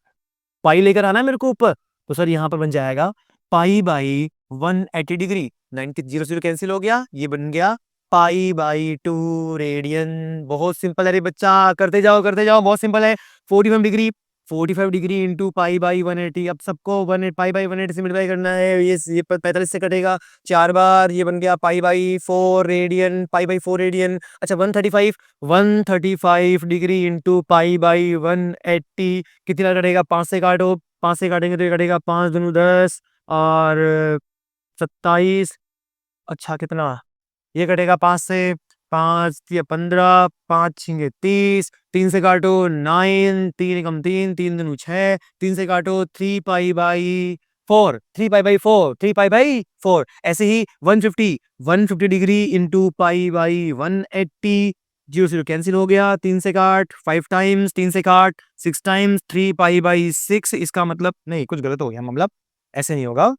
पाई लेकर आना है मेरे को ऊपर। तो सर यहाँ पर बन जाएगा पाई/180 डिग्री। 90 0 कैंसिल हो गया, ये बन गया पाई/2 रेडियन। बहुत सिंपल है रे बच्चा, करते जाओ, बहुत सिंपल है। 45 डिग्री, 45 डिग्री इंटू पाई/180। अब सबको पाई/180 से मल्टीप्लाई करना है। ये 45 से कटेगा 4 बार, ये बन गया पाई/4 रेडियन, पाई/4 रेडियन। अच्छा, 135 डिग्री इंटू पाई/180 कितना कटेगा? 5 से काटो, 5 से काटेंगे तो ये कटेगा 5 दूनी 10 और 27। अच्छा, कितना? ये कटेगा 5 से, 5 या 15, 5 छींगे 30, 3 से काटो 9, 3 एकम 3, 3 दूनी 6, 3 से काटो 3 पाई/4, 3 पाई/4। ऐसे ही 150 डिग्री इंटू पाई/180। 0 कैंसिल हो गया, 3 से काट, 5 टाइम्स, 3 से काट, 6 टाइम्स, 3 पाई/6। इसका मतलब नहीं, कुछ गलत हो गया, मतलब ऐसे नहीं होगा।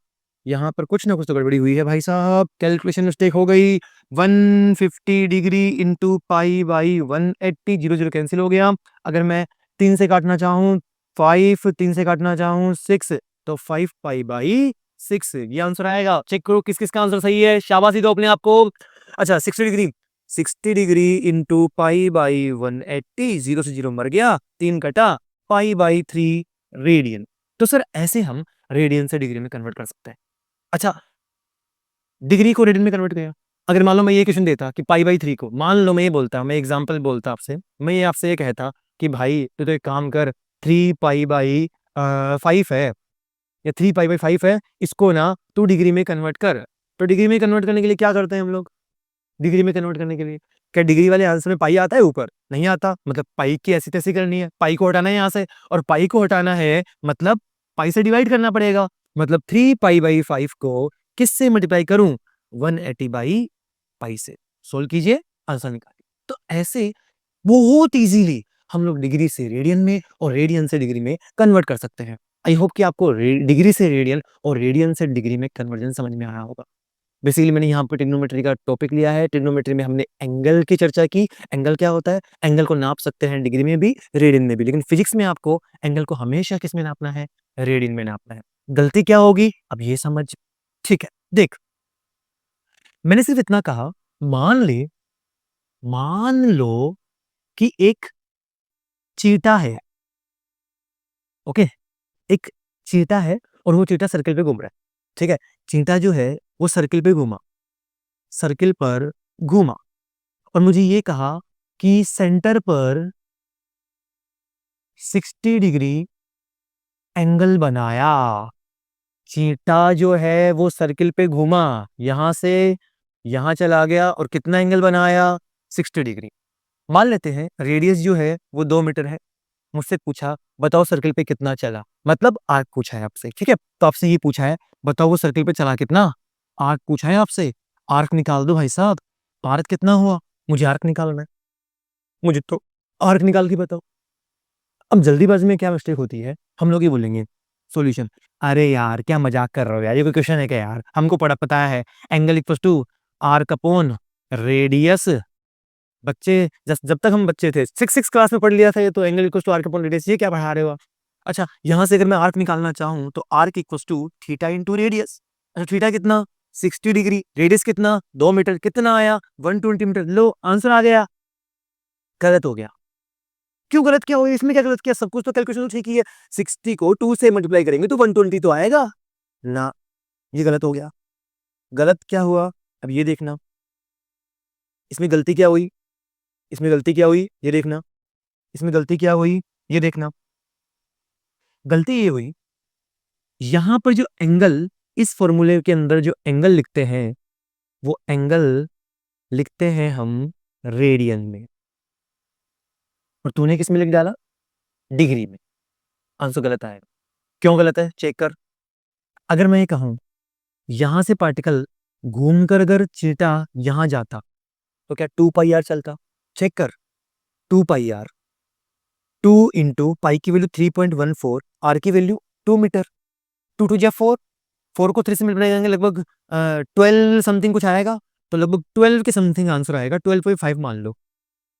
यहाँ पर कुछ ना कुछ तो गड़बड़ी हुई है भाई साहब, कैलकुलेशन मिस्टेक हो गई। 150 डिग्री इंटू पाई/180, 0 कैंसिल हो गया। अगर मैं 3 से काटना चाहूँ 5, 3 से काटना चाहूँ 6, तो 5 पाई/6 ये आंसर आएगा। चेक करो किस किस का आंसर सही है, शाबाशी दो अपने आप को। अच्छा, 60 डिग्री इंटू पाई/180, 0 से 0 मर गया, 3 कटा, पाई/3 रेडियन। तो सर ऐसे हम रेडियन से डिग्री में कन्वर्ट कर सकते हैं। अच्छा, डिग्री को रेडियन में कन्वर्ट किया। अगर मान लो मैं ये क्वेश्चन देता कि पाई/3 को, मान लो मैं ये बोलता, मैं एग्जांपल बोलता आपसे, मैं ये आपसे ये कहता कि भाई तू तो एक काम कर, 3 पाई/5 है या 3 पाई/5 है, इसको ना तू डिग्री में कन्वर्ट कर। तो डिग्री में कन्वर्ट करने के लिए क्या करते हैं हम लोग? डिग्री में कन्वर्ट करने के लिए क्या डिग्री वाले आंसर में पाई आता है ऊपर? नहीं आता, मतलब पाई की ऐसी तैसी करनी है, पाई को हटाना है यहाँ से, और पाई को हटाना है मतलब पाई से डिवाइड करना पड़ेगा, मतलब 3 पाई/5 को किससे मल्टीप्लाई करूं? 180 बाई पाई से। सोल्व कीजिए, आंसर निकालिए। तो ऐसे बहुत इजीली हम लोग डिग्री से रेडियन में और रेडियन से डिग्री में कन्वर्ट कर सकते हैं। आई होप कि आपको डिग्री से रेडियन और रेडियन से डिग्री में कन्वर्जन समझ में आया होगा। बेसिकली मैंने यहाँ पे ट्रिग्नोमेट्री का टॉपिक लिया है। ट्रिग्नोमेट्री में हमने एंगल की चर्चा की। एंगल क्या होता है? एंगल को नाप सकते हैं डिग्री में भी, रेडियन में भी, लेकिन फिजिक्स में आपको एंगल को हमेशा किस में नापना है? रेडियन में नापना है। गलती क्या होगी अब ये समझ। ठीक है, देख, मैंने सिर्फ इतना कहा, मान लो कि एक चीता है, ओके, एक चीता है और वो चीता सर्किल पे घूम रहा है, ठीक है। चीता जो है वो सर्किल पे घूमा, सर्किल पर घूमा, और मुझे ये कहा कि सेंटर पर 60 डिग्री एंगल बनाया। चीता जो है वो सर्किल पे घूमा, यहां से यहां चला गया और कितना एंगल बनाया? 60 डिग्री। मान लेते हैं रेडियस जो है वो 2 मीटर है। मुझसे पूछा बताओ सर्किल पे कितना चला, मतलब आर्क पूछा है आपसे, ठीक है। तो आपसे ये पूछा है बताओ वो सर्किल पे चला कितना, आर्क पूछा है आपसे। आर्क निकाल दो भाई साहब, आर्क कितना हुआ? मुझे आर्क निकालना है, मुझे तो आर्क निकाल के बताओ। अब जल्दीबाजी में क्या मिस्टेक होती है, हम लोग ये बोलेंगे सॉल्यूशन। अरे यार क्या मजाक कर रहे हो यार, ये कोई क्वेश्चन है क्या यार, हमको पता है angle equals to arc upon radius. बच्चे जब तक हम बच्चे थे, सिक्स क्लास में पढ़ लिया था ये तो, angle equals to arc upon radius, ये क्या पढ़ा रहे हो आप? अच्छा, यहां से अगर मैं आर्क निकालना चाहूं तो arc equals to theta into radius. अच्छा, थीटा कितना? 60 डिग्री। रेडियस कितना? 2 मीटर। कितना आया? 120 मीटर। लो आंसर आ गया। गलत हो गया। क्यों गलत? क्या हुआ इसमें? क्या गलत किया? सब कुछ तो कैलकुलेशन तो ठीक ही है। 60 को 2 से मल्टीप्लाई करेंगे तो 120 तो आएगा ना। ये गलत हो गया। गलत क्या हुआ अब ये देखना। इसमें गलती क्या हुई? इसमें गलती क्या हुई ये देखना। इसमें गलती क्या हुई ये देखना। गलती ये हुई, यहां पर जो एंगल, इस फॉर्मूले के अंदर जो एंगल लिखते हैं वो एंगल लिखते हैं हम रेडियन में, और तूने किस में लिख डाला? डिग्री में। आंसर गलत आएगा। क्यों गलत है चेक कर। अगर मैं ये कहूं यहां से पार्टिकल घूमकर अगर चीटा यहां जाता तो क्या 2 पाई आर चलता? चेक कर, 2 पाई आर, 2 इंटू पाई की वैल्यू 3.14, आर की वैल्यू 2 मीटर, 2 2 जा 4, 4 को 3 से मल्टीप्लाई करेंगे लगभग 12 समथिंग कुछ आएगा, तो लगभग 12 के समथिंग आंसर आएगा, 12.5 मान लो,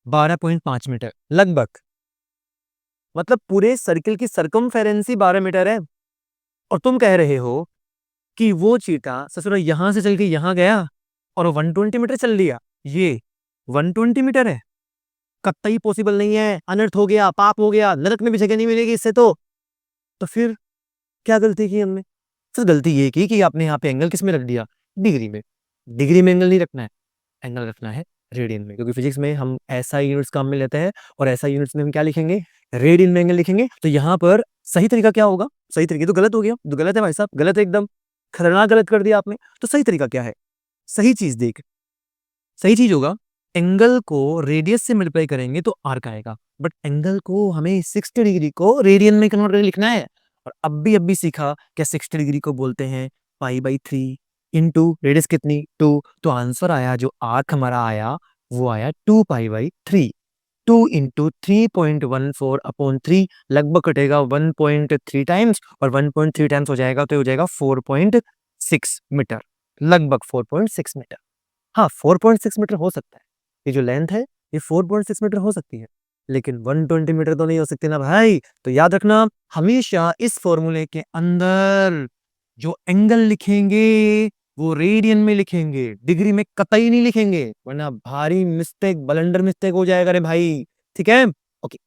12.5 मीटर लगभग। मतलब पूरे सर्किल की सरकमफेरेंस ही 12 मीटर है, और तुम कह रहे हो कि वो चीटा ससुरा यहां से चल के यहां गया और 120 मीटर चल लिया। ये 120 मीटर है, कतई पॉसिबल नहीं है। अनर्थ हो गया, पाप हो गया, नरक में भी जगह नहीं मिलेगी इससे। तो फिर क्या गलती की हमने? फिर गलती ये की कि आपने यहाँ पे एंगल किस में रख दिया? डिग्री में। डिग्री में एंगल नहीं रखना है, एंगल रखना है रेडियन में, क्योंकि फिजिक्स में हम ऐसा यूनिट्स काम में लेते हैं, और ऐसा यूनिट्स में हम क्या लिखेंगे? रेडियन में एंगल लिखेंगे। तो यहाँ पर सही तरीका क्या होगा? सही तरीके तो गलत हो गया, तो गलत है भाई साहब, गलत है एकदम, खतरनाक गलत कर दिया आपने। तो सही तरीका क्या है? सही चीज देख, सही चीज होगा एंगल को रेडियस से मल्टीप्लाई करेंगे तो आर्क आएगा, बट एंगल को हमें 60 डिग्री को रेडियन में कन्वर्ट करके लिखना है। और अब भी सीखा क्या 60 डिग्री को बोलते हैं पाई/3 इंटू रेडियस कितनी? 2। तो आंसर आया, जो आर्क हमारा आया वो आया 2 पाई/3। 2 इंटू 3.14 अपॉन 3, लगभग कटेगा 1.3 टाइम्स, और 1.3 टाइम्स हो जाएगा तो हो जाएगा 4.6 मीटर, लगभग 4.6 मीटर। हाँ, 4.6 मीटर हो सकता है, ये जो लेंथ है ये 4.6 मीटर हो सकती है, लेकिन 120 मीटर तो नहीं हो सकती ना भाई। तो याद रखना, हमेशा इस फॉर्मूले के अंदर जो एंगल लिखेंगे वो रेडियन में लिखेंगे, डिग्री में कतई नहीं लिखेंगे, वरना भारी मिस्टेक, ब्लंडर मिस्टेक हो जाएगा रे भाई। ठीक है, ओके।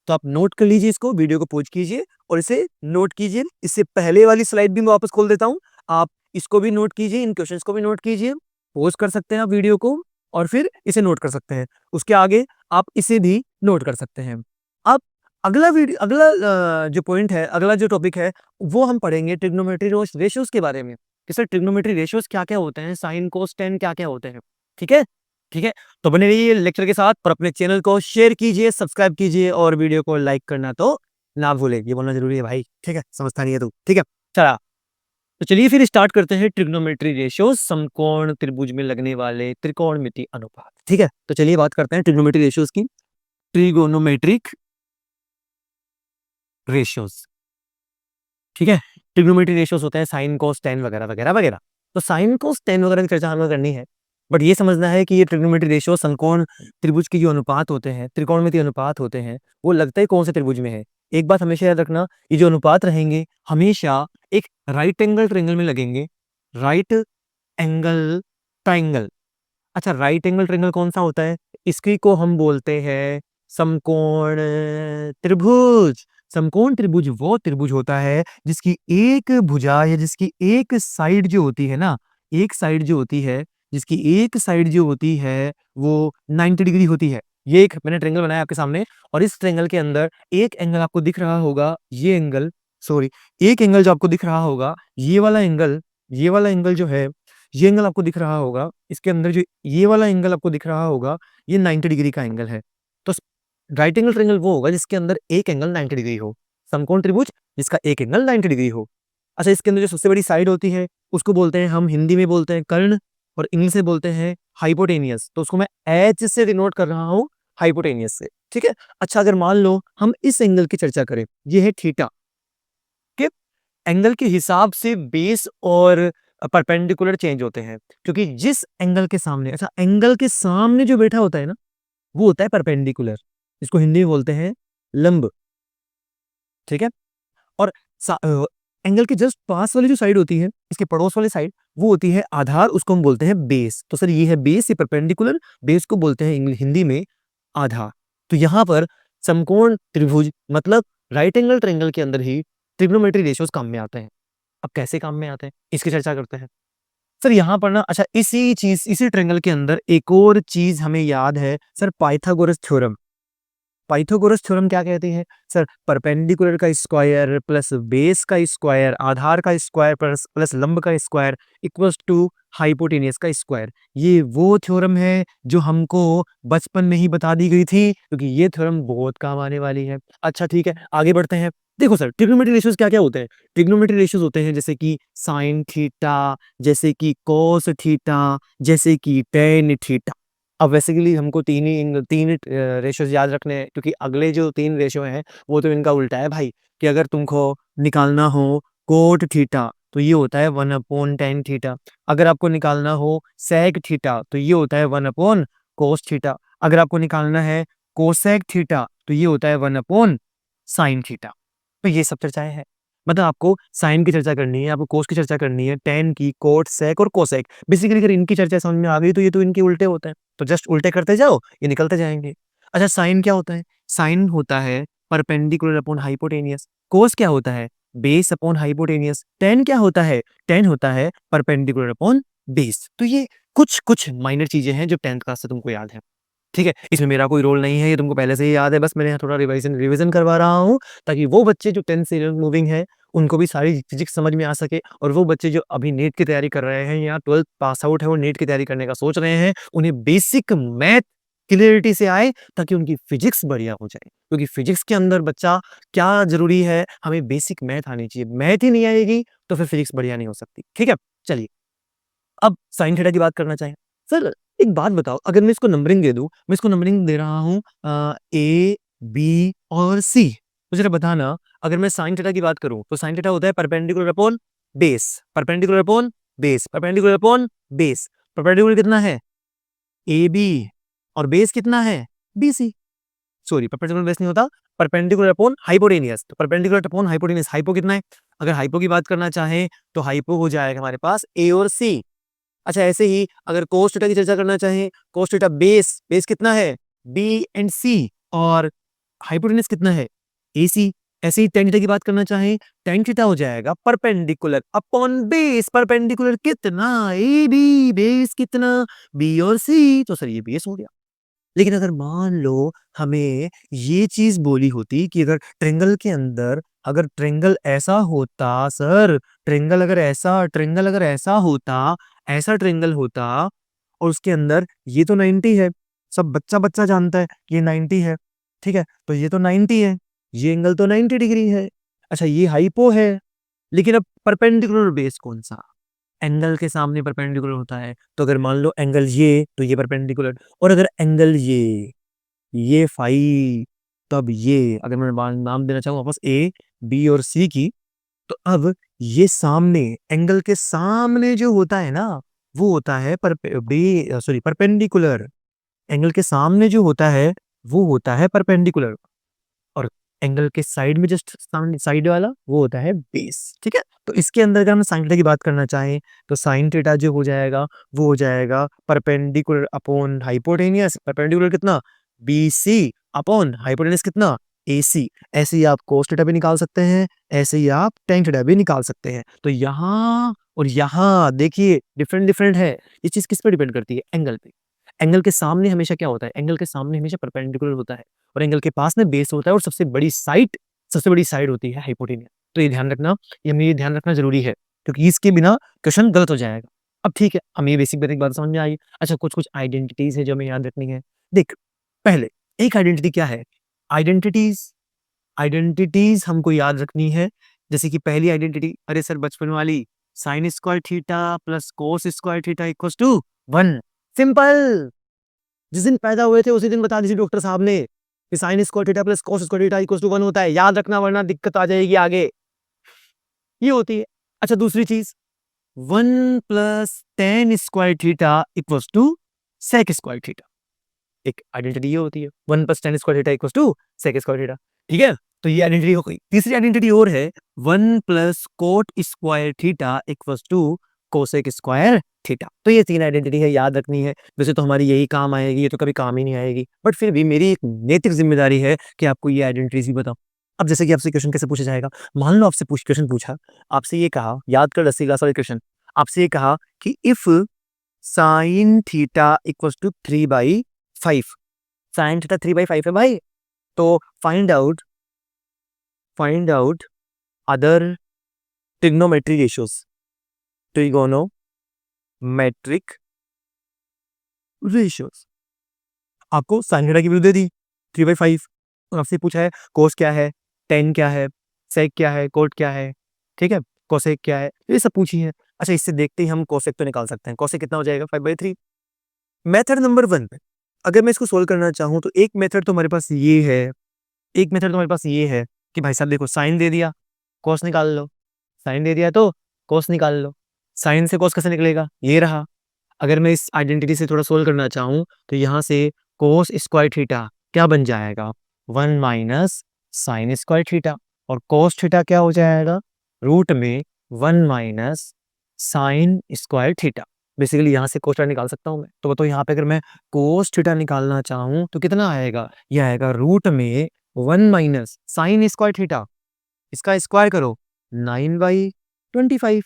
तो आप नोट कर लीजिए, इसको वीडियो को पॉज कीजिए और इसे नोट कीजिए। इससे पहले वाली स्लाइड भी मैं वापस खोल देता हूं, आप इसको भी नोट कीजिए, इन क्वेश्चंस को भी नोट कीजिए। पॉज कर सकते हैं आप वीडियो को और फिर इसे नोट कर सकते हैं, उसके आगे आप इसे भी नोट कर सकते हैं। अब अगला वीडियो, अगला जो पॉइंट है, अगला जो टॉपिक है वो हम पढ़ेंगे ट्रिग्नोमेट्री रेशियोज के बारे में। कि सर ट्रिग्नोमेट्री रेशियोज क्या क्या होते हैं, साइन कोस टेन क्या क्या होते हैं। ठीक है, ठीक है? तो बने रहिए लेक्चर के साथ और अपने चैनल को शेयर कीजिए, सब्सक्राइब कीजिए और वीडियो को लाइक करना तो ना भूलें। ये बोलना ज़रूरी है भाई, ठीक है? समझता नहीं है तू, ठीक है? चला, तो चलिए फिर स्टार्ट करते हैं ट्रिग्नोमेट्री रेशियोज़ समकोण त्रिभुज में लगने वाले त्रिकोणमिति अनुपात, ठीक है? तो चलिए बात करते हैं ट्रिग्नोमेट्री रेशियोज़ की। ट्रिगोनोमेट्रिक रेशियोज़, ठीक है? ट्रिग्नोमेट्री रेशियोज़ होते हैं साइन, कॉस, टैन वगैरह, वगैरह, वगैरह। तो साइन, कॉस, टैन वगैरह की चर्चा हमें करनी है। बट ये समझना है कि ये ट्रिग्नोमेट्री रेशियो समकोण त्रिभुज के जो अनुपात होते हैं, त्रिकोणमितीय अनुपात होते हैं, वो लगते ही कौन से त्रिभुज में है। एक बात हमेशा याद रखना, ये जो अनुपात रहेंगे, हमेशा एक राइट एंगल ट्रायंगल में लगेंगे। Right angle triangle. अच्छा, राइट एंगल ट्रायंगल कौन-सा होता है? इसी को हम बोलते हैं समकोण त्रिभुज। समकोण त्रिभुज वो त्रिभुज होता है जिसकी एक भुजा या जिसकी एक साइड जो होती है ना, एक साइड जो होती है, जिसकी एक साइड जो होती है वो 90 डिग्री होती है। ये एक मैंने ट्रायंगल बनाया आपके सामने और इस ट्रायंगल के अंदर एक एंगल आपको दिख रहा होगा, ये एंगल सॉरी, एक एंगल जो आपको दिख रहा होगा, ये वाला एंगल जो है, ये एंगल आपको दिख रहा होगा, इसके अंदर जो ये वाला एंगल आपको दिख रहा होगा, ये 90 डिग्री का एंगल है। तो स राइट एंगल ट्रायंगल वो होगा जिसके अंदर एक एंगल 90 डिग्री हो। समकोण त्रिभुज जिसका एक एंगल 90 डिग्री हो। अच्छा, इसके अंदर जो सबसे बड़ी साइड होती है, उसको बोलते हैं, हम हिंदी में बोलते हैं कर्ण और इंग्लिश में बोलते हैं हाइपोटेनियस। तो उसको मैं एच से डिनोट कर रहा हूँ, हाइपोटेनियस से, ठीक है? अच्छा, अगर मान लो हम इस एंगल की चर्चा करें, ये है थीटा, के एंगल के हिसाब से बेस और परपेंडिकुलर चेंज होते हैं, क्योंकि जिस एंगल के सामने, अच्छा, एंगल के सामने जो बैठा होता है ना, वो होता है परपेंडिकुलर, इसको हिंदी में बोलते हैं लंब, ठीक है? और एंगल के जस्ट पास वाली जो साइड होती है, इसके पड़ोस वाली साइड, वो होती है आधार, उसको हम बोलते हैं बेस। तो सर ये है बेस, ये परपेंडिकुलर, बेस को बोलते हैं हिंदी में आधार। तो यहाँ पर समकोण त्रिभुज मतलब राइट एंगल ट्रायंगल के अंदर ही ट्रिग्नोमेट्री रेशियोज काम में आते हैं। अब कैसे काम में आते हैं, इसकी चर्चा करते हैं। सर यहाँ पर ना, अच्छा, इसी ट्रायंगल के अंदर एक और चीज हमें याद है sir, Pythagoras theorem. Pythagoras theorem क्या कहती है? सर, परपेंडिकुलर का स्क्वायर प्लस बेस का स्क्वायर, आधार का स्क्वायर प्लस प्लस लंब का स्क्वायर इक्वल्स टू हाइपोटेनियस का स्क्वायर। ये वो थ्योरम है जो हमको बचपन में ही बता दी गई थी, क्योंकि ये थ्योरम बहुत काम आने वाली है। अच्छा ठीक है, आगे बढ़ते हैं। देखो सर, ट्रिग्नोमेट्री रेशियोज क्या क्या होते हैं? ट्रिग्नोमेट्री रेशियोज होते हैं जैसे कि साइन थीटा, जैसे कि कॉस थीटा, जैसे कि टेन थीटा। अब बेसिकली हमको तीन रेशियोज याद रखने हैं, क्योंकि अगले जो 3 रेशियो हैं वो तो इनका उल्टा है भाई, कि अगर तुमको निकालना हो कोट थीटा तो ये होता है 1/tan थीटा। अगर आपको निकालना हो सेक थीटा तो ये होता है 1/cos थीटा। अगर आपको निकालना है कोसेक थीटा तो ये होता है 1/sin थीटा। तो ये सब चर्चाएं हैं। मतलब आपको साइन की चर्चा करनी है, आपको कोस की चर्चा करनी है, टेन की, कोट, सेक और कोसेक। बेसिकली अगर इनकी चर्चा समझ में आ गई तो ये तो इनके उल्टे होते हैं, तो जस्ट उल्टे करते जाओ, ये निकलते जाएंगे। अच्छा, साइन क्या होता है? साइन होता है परपेंडिकुलर अपॉन हाइपोटेनियस। कोस क्या होता है? Base upon hypotenuse. टेन क्या होता है? टेन होता है परपेंडिकुलर अपॉन बेस। तो ये कुछ कुछ माइनर चीजें हैं जो 10th क्लास से तुमको याद है, ठीक है? इसमें मेरा कोई रोल नहीं है, ये तुमको पहले से ही याद है, बस मैंने यहाँ थोड़ा रिवीजन रिवीजन करवा रहा हूँ, ताकि वो बच्चे जो 10th से मूविंग है, उनको भी सारी फिजिक्स समझ में आ सके, और वो बच्चे जो अभी नीट की तैयारी कर रहे हैं या 12th पास आउट है और नीट की तैयारी करने का सोच रहे हैं, उन्हें बेसिक मैथ क्लियरिटी से आए, ताकि उनकी फिजिक्स बढ़िया हो जाए। क्योंकि फिजिक्स के अंदर बच्चा क्या ज़रूरी है, हमें बेसिक मैथ आनी चाहिए। मैथ ही नहीं आएगी, तो फिर फिजिक्स बढ़िया नहीं हो सकती, ठीक है? चलिए, अब साइन थीटा की बात करना चाहें। सर एक बात बताओ, अगर मैं इसको नंबरिंग दे दूँ, मैं इसको नंबरिंग दे रहा हूँ ए, बी और सी। तो ज़रा बताना, अगर मैं साइन थीटा की बात करूँ, तो साइन थीटा होता है perpendicular upon base, perpendicular upon base, perpendicular upon base. Perpendicular कितना है? ए बी, और बेस कितना है? B C. Sorry, perpendicular base नहीं होता, परपेंडिकुलर अपॉन हाइपोटेनियस। तो परपेंडिकुलर अपॉन हाइपोटेनियस, हाइपो कितना है? अगर हाइपो की बात करना चाहें तो हाइपो हो जाएगा हमारे पास ए और सी। अच्छा, ऐसे ही अगर cos थीटा की चर्चा करना चाहें, cos थीटा बेस, बेस कितना है? बी एंड सी, और हाइपोटेन्यूज कितना है? AC। ऐसे ही tan थीटा की बात करना चाहें, tan थीटा हो जाएगा परपेंडिकुलर अपॉन बेस, परपेंडिकुलर कितना? AB, बेस कितना? B और C। तो सर ये बेस हो गया। लेकिन अगर मान लो हमें ये चीज बोली होती कि अगर ट्रेंगल के अंदर, अगर ट्रेंगल ऐसा होता सर, ट्रेंगल अगर ऐसा होता, ऐसा ट्रेंगल होता, और उसके अंदर ये तो 90 है, सब बच्चा जानता है ये 90 है, ठीक है, तो ये तो 90 है, ये एंगल तो 90 डिग्री है। अच्छा ये हाइपो है, लेकिन अब परपेंडिकुलर बेस कौन सा, एंगल के सामने परपेंडिकुलर होता है, तो अगर मान लो एंगल ये, तो ये परपेंडिकुलर, और अगर एंगल ये फाई, तब ये, अगर मैं नाम देना चाहूँ वापस ए बी और सी की, तो अब ये सामने, एंगल के सामने जो होता है ना, वो होता है परपेंडिकुलर, एंगल के सामने जो होता है वो होता है परपेंडिकुलर, और एंगल के साइड में जस्ट साइड वाला वो होता है बेस, ठीक है। तो इसके अंदर अगर हम साइन थीटा की बात करना चाहें, तो साइन थीटा जो हो जाएगा वो हो जाएगा परपेंडिकुलर अपॉन हाइपोटेनियस, परपेंडिकुलर कितना, बी सी, अपॉन हाइपोटेनियस कितना, ए सी। ऐसे ही आप कोस थीटा भी निकाल सकते हैं, ऐसे ही आप टेन थीटा भी निकाल सकते हैं। तो यहाँ और यहाँ देखिए डिफरेंट डिफरेंट है, ये चीज किस पे डिपेंड करती है, एंगल पे। एंगल के सामने हमेशा क्या होता है, एंगल के सामने हमेशा परपेंडिकुलर होता है, और एंगल के पास में बेस होता है, और सबसे बड़ी साइड होती है हाइपोटेनियस। तो ये ध्यान रखना, ये ध्यान रखना जरूरी है, क्योंकि इसके बिना क्वेश्चन गलत हो जाएगा। अब ठीक है, हमें ये बेसिक बात समझ में आई। अच्छा कुछ कुछ आइडेंटिटीज है जो हमें याद रखनी है। देख पहले एक आइडेंटिटी क्या है, आइडेंटिटीज आइडेंटिटीज हमको याद रखनी है। जैसे कि पहली आइडेंटिटी, अरे सर बचपन वाली, sine square theta plus cos square theta equals to 1। Simple, जिस दिन पैदा हुए थे उसी दिन बता दीजिए डॉक्टर साहब ने कि sine square theta plus cos square theta equals to 1 होता है, याद रखना वरना दिक्कत आ जाएगी आगे, ये होती है। अच्छा दूसरी चीज, 1 plus tan square theta equals to sec square theta, एक आइडेंटिटी ये होती है, 1 plus tan square theta equals to sec square theta, ठीक है। तो ये आइडेंटिटी हो गई। तीसरी आइडेंटिटी और है, 1 plus cot square theta equals to cosec square theta. तो ये तीन आइडेंटिटी है, याद रखनी है। वैसे तो हमारी यही काम आएगी, ये तो कभी काम ही नहीं आएगी, बट फिर भी मेरी एक नैतिक जिम्मेदारी है कि आपको ये आइडेंटिटीज भी बताऊं। अब जैसे कि आपसे क्वेश्चन कैसे पूछा जाएगा, मान लो आपसे क्वेश्चन पूछा, आपसे ये कहा, याद कर 10वीं क्लास वाले क्वेश्चन, आपसे ये कहा कि if sine theta equals to 3/5, sine theta 3/5 है भाई, तो find out other trigonometry ratios, trigonometric ratios. आपको साइन थीटा की वैल्यू दे दी 3/5, और आपसे पूछा है कोस क्या है, टेन क्या है, सेक क्या है, कोट क्या है, ठीक है, कोसेक क्या है, ये सब पूछी है। अच्छा इससे देखते ही हम कोसेक तो निकाल सकते हैं, कोसेक कितना हो जाएगा 5/3। मेथड नंबर 1 पे अगर मैं इसको सोल्व करना चाहूं, तो एक मेथड तो हमारे पास ये है, एक मेथड तो हमारे पास ये है कि भाई साहब देखो साइन दे दिया, कोस निकाल लो, साइन दे दिया तो कोस निकाल लो। साइन से कोस कैसे निकलेगा, ये रहा। अगर मैं इस आइडेंटिटी से थोड़ा सोल्व करना चाहूँ, तो यहाँ से कोस स्क्वायर थीटा क्या बन जाएगा, 1 माइनस साइन स्क्वायर थीटा, और कोस थीटा क्या हो जाएगा, रूट में 1 minus sign square theta. Basically यहाँ से कोस थीटा निकाल सकता हूँ मैं, तो बताओ यहाँ पे अगर मैं कोस थीटा निकालना चाहूँ तो कितना आएगा, यह आएगा रूट में 1 माइनस साइन स्क्वायर थीटा, इसका स्क्वायर करो 9/25,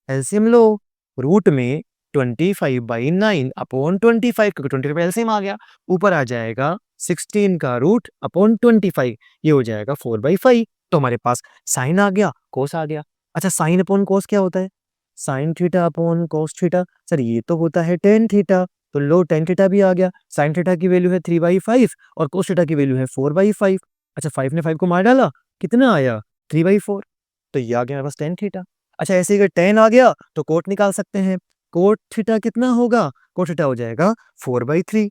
एलसीएम लो, रूट में 25/9 अपॉन 25, क्योंकि 25 एलसीएम आ गया, ऊपर आ जाएगा 16 का रूट अपॉन 25, ये हो जाएगा 4/5। तो हमारे पास साइन आ गया, कोस आ गया। अच्छा साइन अपॉन कोस क्या होता है, sine theta upon cos theta, sir ये तो होता है टेन थीटा, तो लो टेन थीटा भी आ गया। साइन थीटा की वैल्यू है 3/5 और कोस थीटा की वैल्यू है 4/5। अच्छा 5 ने 5 को मार डाला, कितना आया 3/4, तो ये आ गया हमारे पास टेन थीटा। अच्छा ऐसे ही अगर टेन आ गया तो कोट निकाल सकते हैं, कोट थीटा कितना होगा, कोट थीटा हो जाएगा 4/3।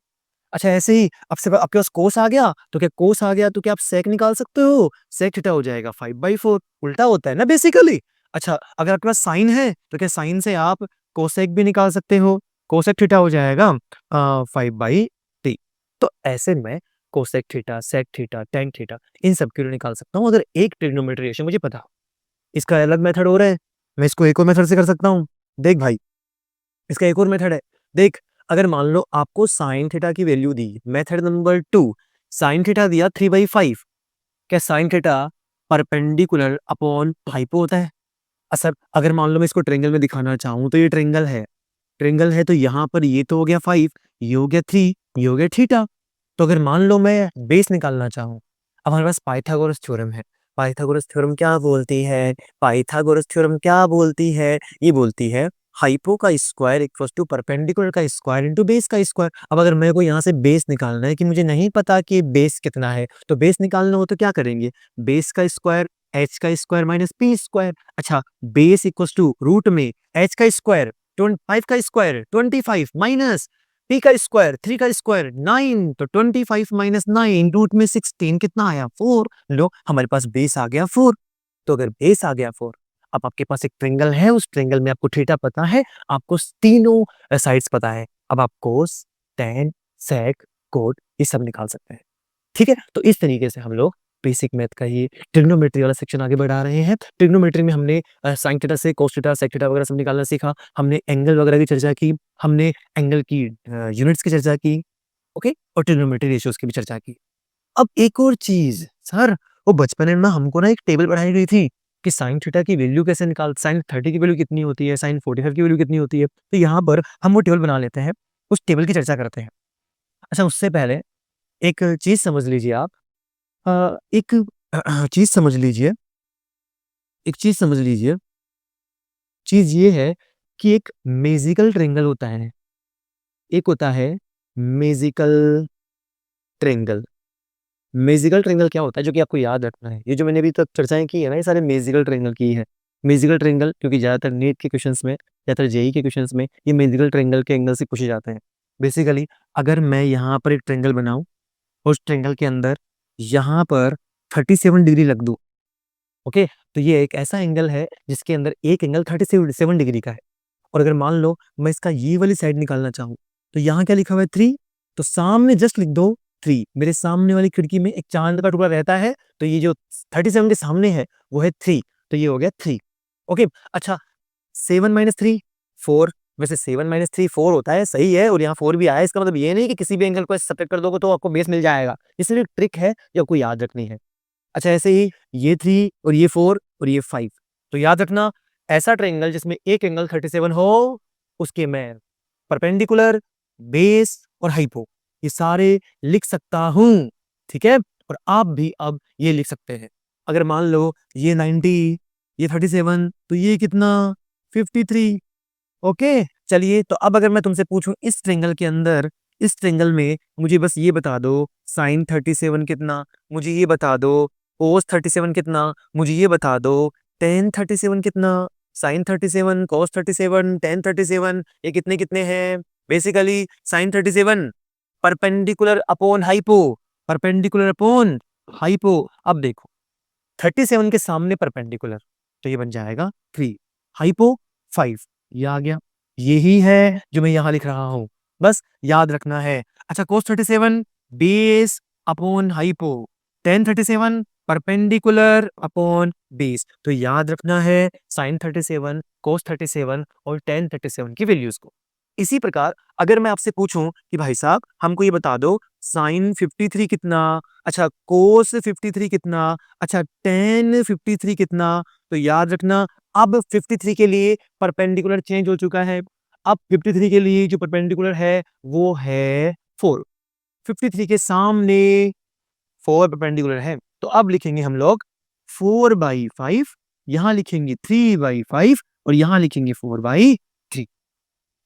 अच्छा ऐसे ही आपसे आपके पास कोस आ गया, तो क्या कोस आ गया तो क्या आप सेक निकाल सकते हो, सेक थीटा हो जाएगा 5/4, उल्टा होता है ना बेसिकली। अच्छा अगर आपके पास साइन है तो क्या साइन से आप कोसेक भी निकाल सकते हो, कोसेक थीटा हो जाएगा 5/3। तो ऐसे में cosec theta, sec theta, tan theta, इन सब के लिए निकाल सकता हूँ अगर एक ट्रिग्नोमेट्री रेशियो मुझे पता हो। इसका अलग मेथड हो रहा है, मैं इसको एक और मेथड से कर सकता हूँ। देख भाई इसका एक और मेथड है, देख अगर मान लो आपको साइन थीटा की वैल्यू दी, मेथड नंबर 2, साइन थीटा दिया 3/5, क्या sine theta perpendicular upon hypo होता है। असर अगर मान लो मैं इसको ट्रेंगल में दिखाना चाहूँ, तो ये ट्रेंगल है, ट्रेंगल है तो यहाँ पर ये तो हो गया 5, ये हो गया 3, ये हो गया थीटा। तो अगर मान लो मैं बेस निकालना चाहूँ, अब हमारे पास पाइथागोरस थ्योरम है। पाइथागोरस थ्योरम क्या बोलती है, पाइथागोरस थ्योरम क्या बोलती है, ये बोलती है हाइपो का स्क्वायर इक्वल्स टू परपेंडिकुलर का स्क्वायर इंटू बेस का स्क्वायर। अब अगर मेरे को यहाँ से बेस निकालना है कि मुझे नहीं पता कि बेस कितना है, तो बेस निकालना हो तो क्या करेंगे, बेस का स्क्वायर एच का स्क्वायर माइनस पी स्क्वायर। अच्छा, बेस इक्वल्स टू रूट में एच का स्क्वायर 25 का स्क्वायर 25 माइनस पी का स्क्वायर 3 का स्क्वायर 9, तो 25 माइनस 9 रूट में 16 कितना आया 4। लो हमारे पास बेस आ गया 4। तो अगर बेस आ गया 4, अब आपके पास एक ट्रायंगल है, उस ट्रायंगल में आपको थीटा पता है, आपको तीनों साइड्स पता है। अब आप कोस, टैन, सेक, कोट ये सब निकाल सकते हैं। ठीक है, तो इस तरीके से हम लोग बेसिक मैथ का ये ट्रिग्नोमेट्री वाला सेक्शन आगे बढ़ा रहे हैं। ट्रिग्नोमेट्री में हमने साइन थीटा से कोस थीटा, सेक थीटा वगैरह सब निकालना सीखा। हमने एंगल वगैरह की चर्चा की, हमने एंगल की यूनिट्स की चर्चा की, ओके, और ट्रिग्नोमेट्री रेशियोज की भी चर्चा की। अब एक और चीज सर, वो बचपन में हमको ना एक टेबल पढ़ाई गई थी कि साइन थीटा की वैल्यू कैसे निकाल, साइन 30 की वैल्यू कितनी होती है, साइन 45 की वैल्यू कितनी होती है। तो यहाँ पर हम वो टेबल बना लेते हैं, उस टेबल की चर्चा करते हैं। अच्छा, उससे पहले एक चीज समझ लीजिए आप, एक चीज समझ लीजिए, एक चीज समझ लीजिए। चीज ये है कि एक मेजिकल ट्रेंगल होता है, एक होता है मेजिकल ट्रेंगल। मेजिकल ट्रायंगल क्या होता है, जो कि आपको याद रखना है। ये जो मैंने अभी तक चर्चाएं की है ना, ये सारे मेजिकल ट्रायंगल की है। मेजिकल ट्रायंगल क्योंकि ज्यादातर नीट के क्वेश्चंस में, ज्यादातर जेई के क्वेश्चंस में ये मेजिकल ट्रायंगल के एंगल से पूछे जाते हैं। बेसिकली अगर मैं यहाँ पर एक ट्रायंगल बनाऊं, उस ट्रायंगल के अंदर यहाँ पर 37 डिग्री लग दूं, ओके, तो ये एक ऐसा एंगल है जिसके अंदर एक एंगल 37 डिग्री का है। और अगर मान लो मैं इसका ये वाली साइड निकालना चाहूँ, तो यहाँ क्या लिखा हुआ है 3, तो सामने जस्ट लिख दो 3। मेरे सामने वाली खिड़की में एक चांद का टुकड़ा रहता है, तो ये जो 37 के सामने है वो है 3, तो ये हो गया 3। ओके, अच्छा, 7 माइनस 3 4। वैसे 7 माइनस 3 4 होता है, सही है, और यहाँ 4 भी आया है। इसका मतलब ये नहीं कि किसी भी एंगल को सब्ट्रैक्ट कर दोगे तो आपको बेस मिल जाएगा। इसलिए ट्रिक है जो आपको याद रखनी है। अच्छा, ऐसे ही ये 3 और ये 4 और ये 5, तो याद रखना ऐसा ट्रायंगल जिसमें एक एंगल 37 हो, उसके मैं परपेंडिकुलर, बेस और हाइपो ये सारे लिख सकता हूं। ठीक है, और आप भी अब ये लिख सकते हैं। अगर मान लो ये 90, ये 37, तो ये कितना 53। ओके, चलिए, तो अब अगर मैं तुमसे पूछूं इस ट्रायंगल के अंदर, इस ट्रायंगल में मुझे बस ये बता दो साइन 37 कितना, मुझे ये बता दो कोस 37 कितना, मुझे ये बता दो टेन 37 कितना, साइन 37, कोस 37, टेन 37, ये कितने कितने हैं। Basically sine 37 perpendicular upon hypo, perpendicular upon hypo. अब देखो 37 के सामने परपेंडिकुलर, तो ये बन जाएगा 3, हाइपो 5, ये आ गया। यही है जो मैं यहां लिख रहा हूं, बस याद रखना है। अच्छा, कोस 37 base upon hypo, ten 37 perpendicular upon base, तो याद रखना है साइन 37, कोस 37 और टेन 37 की वैल्यूज को। इसी प्रकार अगर मैं आपसे पूछूं कि भाई साहब हमको ये बता दो साइन 53 कितना, अच्छा कोस 53 कितना, अच्छा टेन 53 कितना, तो याद रखना अब 53 के लिए परपेंडिकुलर चेंज हो चुका है। अब 53 के लिए जो परपेंडिकुलर है वो है 4, 53 के सामने 4 परपेंडिकुलर है, तो अब लिखेंगे हम लोग 4/5, यहां लिखेंगे 3/5 और यहां लिखेंगे 4/3।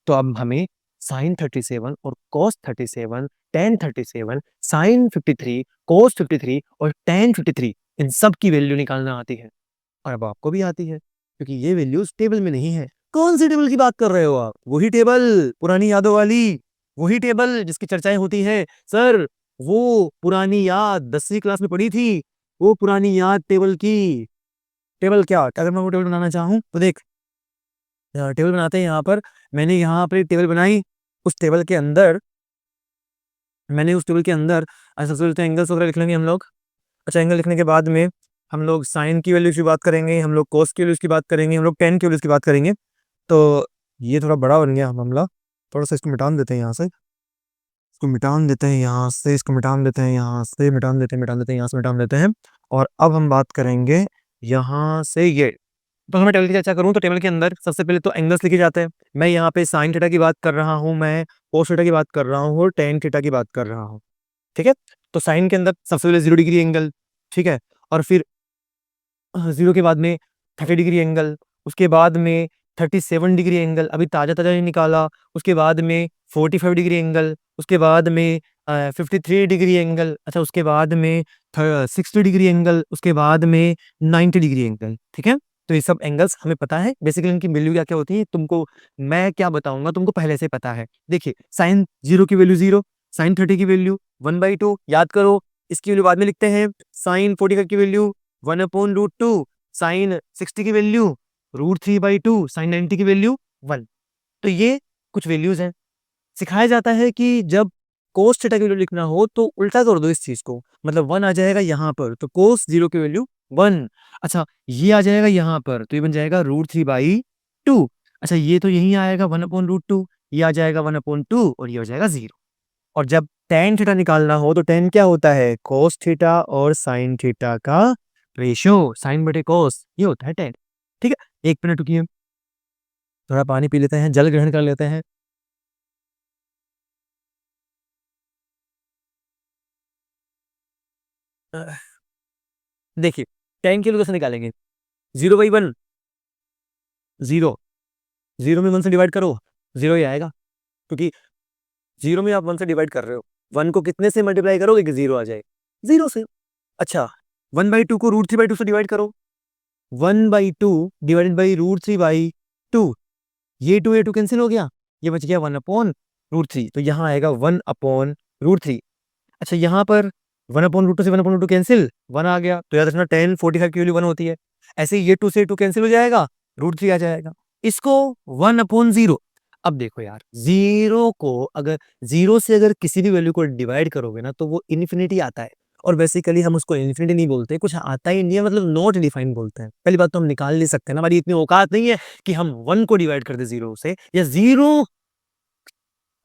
तो अब हमें साइन 37 और कॉस 37, टेन 37, साइन 53, कॉस 53 और टेन 53 इन सब की वैल्यू निकालना आती है। और अब आपको भी आती है क्योंकि ये वैल्यूज टेबल में नहीं है। कौन सी टेबल की बात कर रहे हो आप, वही टेबल पुरानी यादों वाली, वही टेबल जिसकी चर्चाएं होती है सर, वो पुरानी याद 10वीं क्लास में पढ़ी थी, वो पुरानी याद टेबल की। टेबल क्या, अगर मैं वो टेबल बनाना चाहूँ तो देख, टेबल बनाते हैं यहाँ पर। मैंने यहाँ पर एक टेबल बनाई, उस टेबल के अंदर मैंने उस टेबल के अंदर सबसे पहले तो एंगल्स वगैरह लिख लेंगे हम लोग। अच्छा, एंगल लिखने के बाद में हम लोग साइन की वैल्यूज की बात करेंगे, हम लोग कोस की वैल्यूज की बात करेंगे, हम लोग टेन की वैल्यूज की बात करेंगे। तो ये थोड़ा बड़ा बन गया मामला, थोड़ा सा इसको मिटान देते हैं यहाँ से, इसको मिटान देते हैं यहाँ से, इसको मिटान देते हैं यहाँ से, मिटान देते हैं यहाँ से, मिटान देते हैं। और अब हम बात करेंगे यहाँ से ये। तो मैं टेबल की चर्चा करूँ तो टेबल के अंदर सबसे पहले तो एंगल्स लिखे जाते हैं। मैं यहाँ पे साइन थीटा की बात कर रहा हूँ, मैं कोस थीटा की बात कर रहा हूँ और टेन थीटा की बात कर रहा हूँ। ठीक है, तो साइन के अंदर सबसे पहले 0 डिग्री एंगल, ठीक है, और फिर 0 के बाद में 30 डिग्री एंगल, उसके बाद में 37 डिग्री एंगल अभी ताज़ा-ताज़ा ही निकाला, उसके बाद में 45 डिग्री एंगल, उसके बाद में 53 डिग्री एंगल, अच्छा उसके बाद में 60 डिग्री एंगल, उसके बाद में 90 डिग्री एंगल, ठीक है? तो ये सब एंगल्स हमें पता है, बेसिकली इनकी वैल्यू क्या-क्या होती है, तुमको मैं क्या बताऊँगा तुमको पहले से पता है। देखिए, sin 0 की वैल्यू 0, sin 30 की वैल्यू 1/2 याद करो, इसकी वैल्यू बाद में लिखते हैं, sin 45 की वैल्यू 1/√2, sin 60 की वैल्यू √3/2, sin 90 की वैल्यू 1। तो ये कुछ वैल्यूज़ हैं। सिखाया जाता है कि जब cos थीटा की वैल्यू लिखना हो तो उल्टा कर दो इस चीज़ को, मतलब 1 आ जाएगा यहाँ पर, तो cos 0 की वैल्यू 1। अच्छा, ये आ जाएगा यहाँ पर, तो ये बन जाएगा √3/2। अच्छा, ये तो यहीं आएगा 1/√2, ये आ जाएगा 1/2 और ये हो जाएगा 0। और जब tan थीटा निकालना हो तो tan क्या होता है? cos थीटा और sin थीटा का रेशियो, sin बटे cos ये होता है tan। ठीक है? 1 मिनट रुकिए, थोड़ा पानी पी लेते हैं, जल ग्रहण कर लेते हैं। अ, देखिए, tan की वैल्यू कैसे निकालेंगे? 0/1 0, 0 में 1 से डिवाइड करो, 0 ही आएगा, क्योंकि 0 में आप 1 से डिवाइड कर रहे हो। 1 को कितने से मल्टीप्लाई करोगे कि 0 आ जाए? 0 से। अच्छा, 1/2 को √3/2 से डिवाइड करो। 1/2 डिवाइडेड बाई √3/2, ये 2 कैंसिल हो गया, ये बच गया 1/√3, तो यहाँ आएगा 1/√3। अच्छा, यहाँ पर 1/√2 से 1/√2 कैंसिल, 1 आ गया, तो याद रखना tan 45 की वैल्यू 1 होती है। ऐसे ही ये 2 से 2 कैंसिल हो जाएगा, √3 आ जाएगा। इसको 1/0, अब देखो यार, 0 को अगर 0 से अगर किसी भी वैल्यू को डिवाइड करोगे ना, तो वो इन्फिनिटी आता है। और बेसिकली हम उसको इन्फिनिटी नहीं बोलते, कुछ आता ही नहीं है, मतलब नॉट डिफाइंड बोलते हैं। पहली बात तो हम निकाल नहीं सकते ना, हमारी इतनी औकात नहीं है कि हम 1 को डिवाइड कर दें 0 से, या 0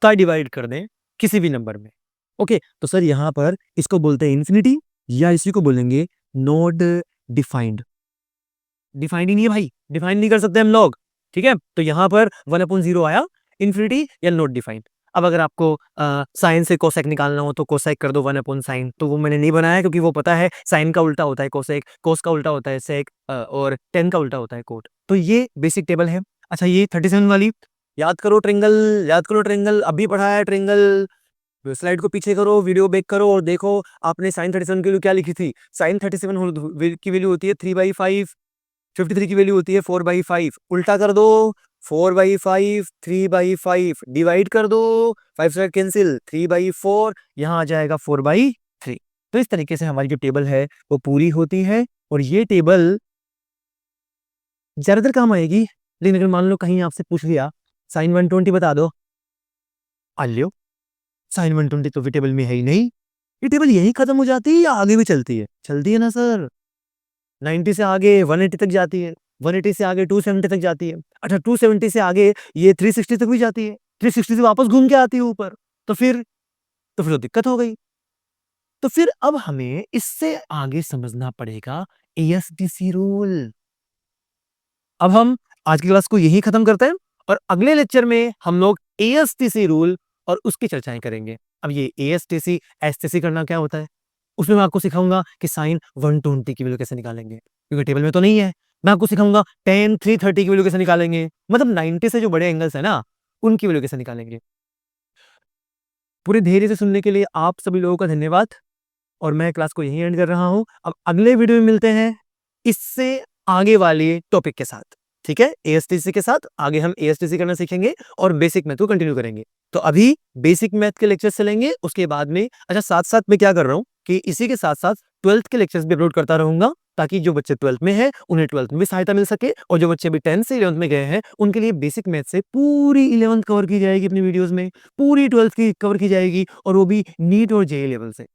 का डिवाइड कर दें किसी भी नंबर में। ओके, तो सर यहाँ पर इसको बोलते हैं इन्फिनिटी, या इसी को बोलेंगे नॉट डिफाइंड। डिफाइंड ही नहीं है भाई, डिफाइन नहीं कर सकते हम लोग, ठीक है? तो यहाँ पर 1/0 आया, इन्फिनिटी या नॉट डिफाइंड। अब अगर आपको साइन से कोसेक निकालना हो तो कोसेक कर दो 1/sin, तो वो मैंने नहीं बनाया क्योंकि वो पता है साइन का उल्टा होता है कोसेक, कोस का उल्टा होता है सेक, और टेन का उल्टा होता है कोट। तो ये बेसिक टेबल है। अच्छा, ये 37 वाली याद करो, ट्रेंगल याद करो, ट्रेंगल अभी पढ़ा है ट्रेंगल। स्लाइड को पीछे करो, वीडियो बैक करो और देखो आपने साइन 37 की वैल्यू क्या लिखी थी। साइन 37 की वैल्यू होती है 3/5, 53 की वैल्यू होती है 4/5। उल्टा कर दो, 4/5, 3/5 डिवाइड कर दो, 5 से कैंसिल, 3/4, यहाँ आ जाएगा 4/3। तो इस तरीके से हमारी जो टेबल है वो पूरी होती है। और ये टेबल ज्यादातर काम आएगी, लेकिन अगर मान लो कहीं आपसे पूछ लिया साइन 120 बता दो, आल्यो साइन 120 तो टेबल में है ही नहीं, ये टेबल यही खत्म हो जाती है या आगे भी चलती है? चलती है ना सर, 90 से आगे 180 तक जाती है, 180 से आगे 270 तक जाती है। अच्छा, 270 से आगे ये 360 तक भी जाती है, 360 से वापस घूम के आती है ऊपर। तो फिर तो दिक्कत हो गई। तो फिर अब हमें इससे आगे समझना पड़ेगा एएसटीसी रूल। अब हम आज की क्लास को यहीं खत्म करते हैं और अगले लेक्चर में हम लोग एएसटीसी रूल और उसकी चर्चाएं करेंगे। अब ये एएसटीसी एसटीसी करना क्या होता है, उसमें मैं आपको सिखाऊंगा कि साइन 120 की वैल्यू कैसे निकालेंगे, क्योंकि टेबल में तो नहीं है। मैं आपको सिखाऊंगा tan 330 की वैल्यू कैसे निकालेंगे, मतलब 90 से जो बड़े एंगल्स है ना, उनकी वैल्यू कैसे निकालेंगे। पूरे धैर्य से सुनने के लिए आप सभी लोगों का धन्यवाद और मैं क्लास को यहीं एंड कर रहा हूं। अब अगले वीडियो में मिलते हैं इससे आगे वाले टॉपिक के साथ, ठीक है? एएसटीसी के साथ आगे हम एएसटीसी करना सीखेंगे और बेसिक मैथ को कंटिन्यू करेंगे। तो अभी बेसिक मैथ के लेक्चर चलेंगे, उसके बाद में अच्छा साथ साथ मैं क्या कर रहा हूँ कि इसी के साथ साथ 12th के लेक्चर्स भी अपलोड करता रहूंगा, ताकि जो बच्चे 12th में हैं उन्हें 12th में भी सहायता मिल सके, और जो बच्चे अभी 10th से 11th में गए हैं उनके लिए बेसिक मैथ से पूरी 11th कवर की जाएगी अपनी वीडियोस में, पूरी 12th की कवर की जाएगी, और वो भी नीट और जेईई लेवल से।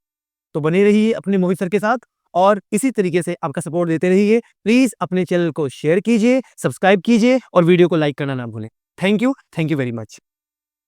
तो बने रहिए अपने मोहित सर के साथ और इसी तरीके से आपका सपोर्ट देते रहिए। प्लीज अपने चैनल को शेयर कीजिए, सब्सक्राइब कीजिए और वीडियो को लाइक करना ना भूलें। Thank you very much.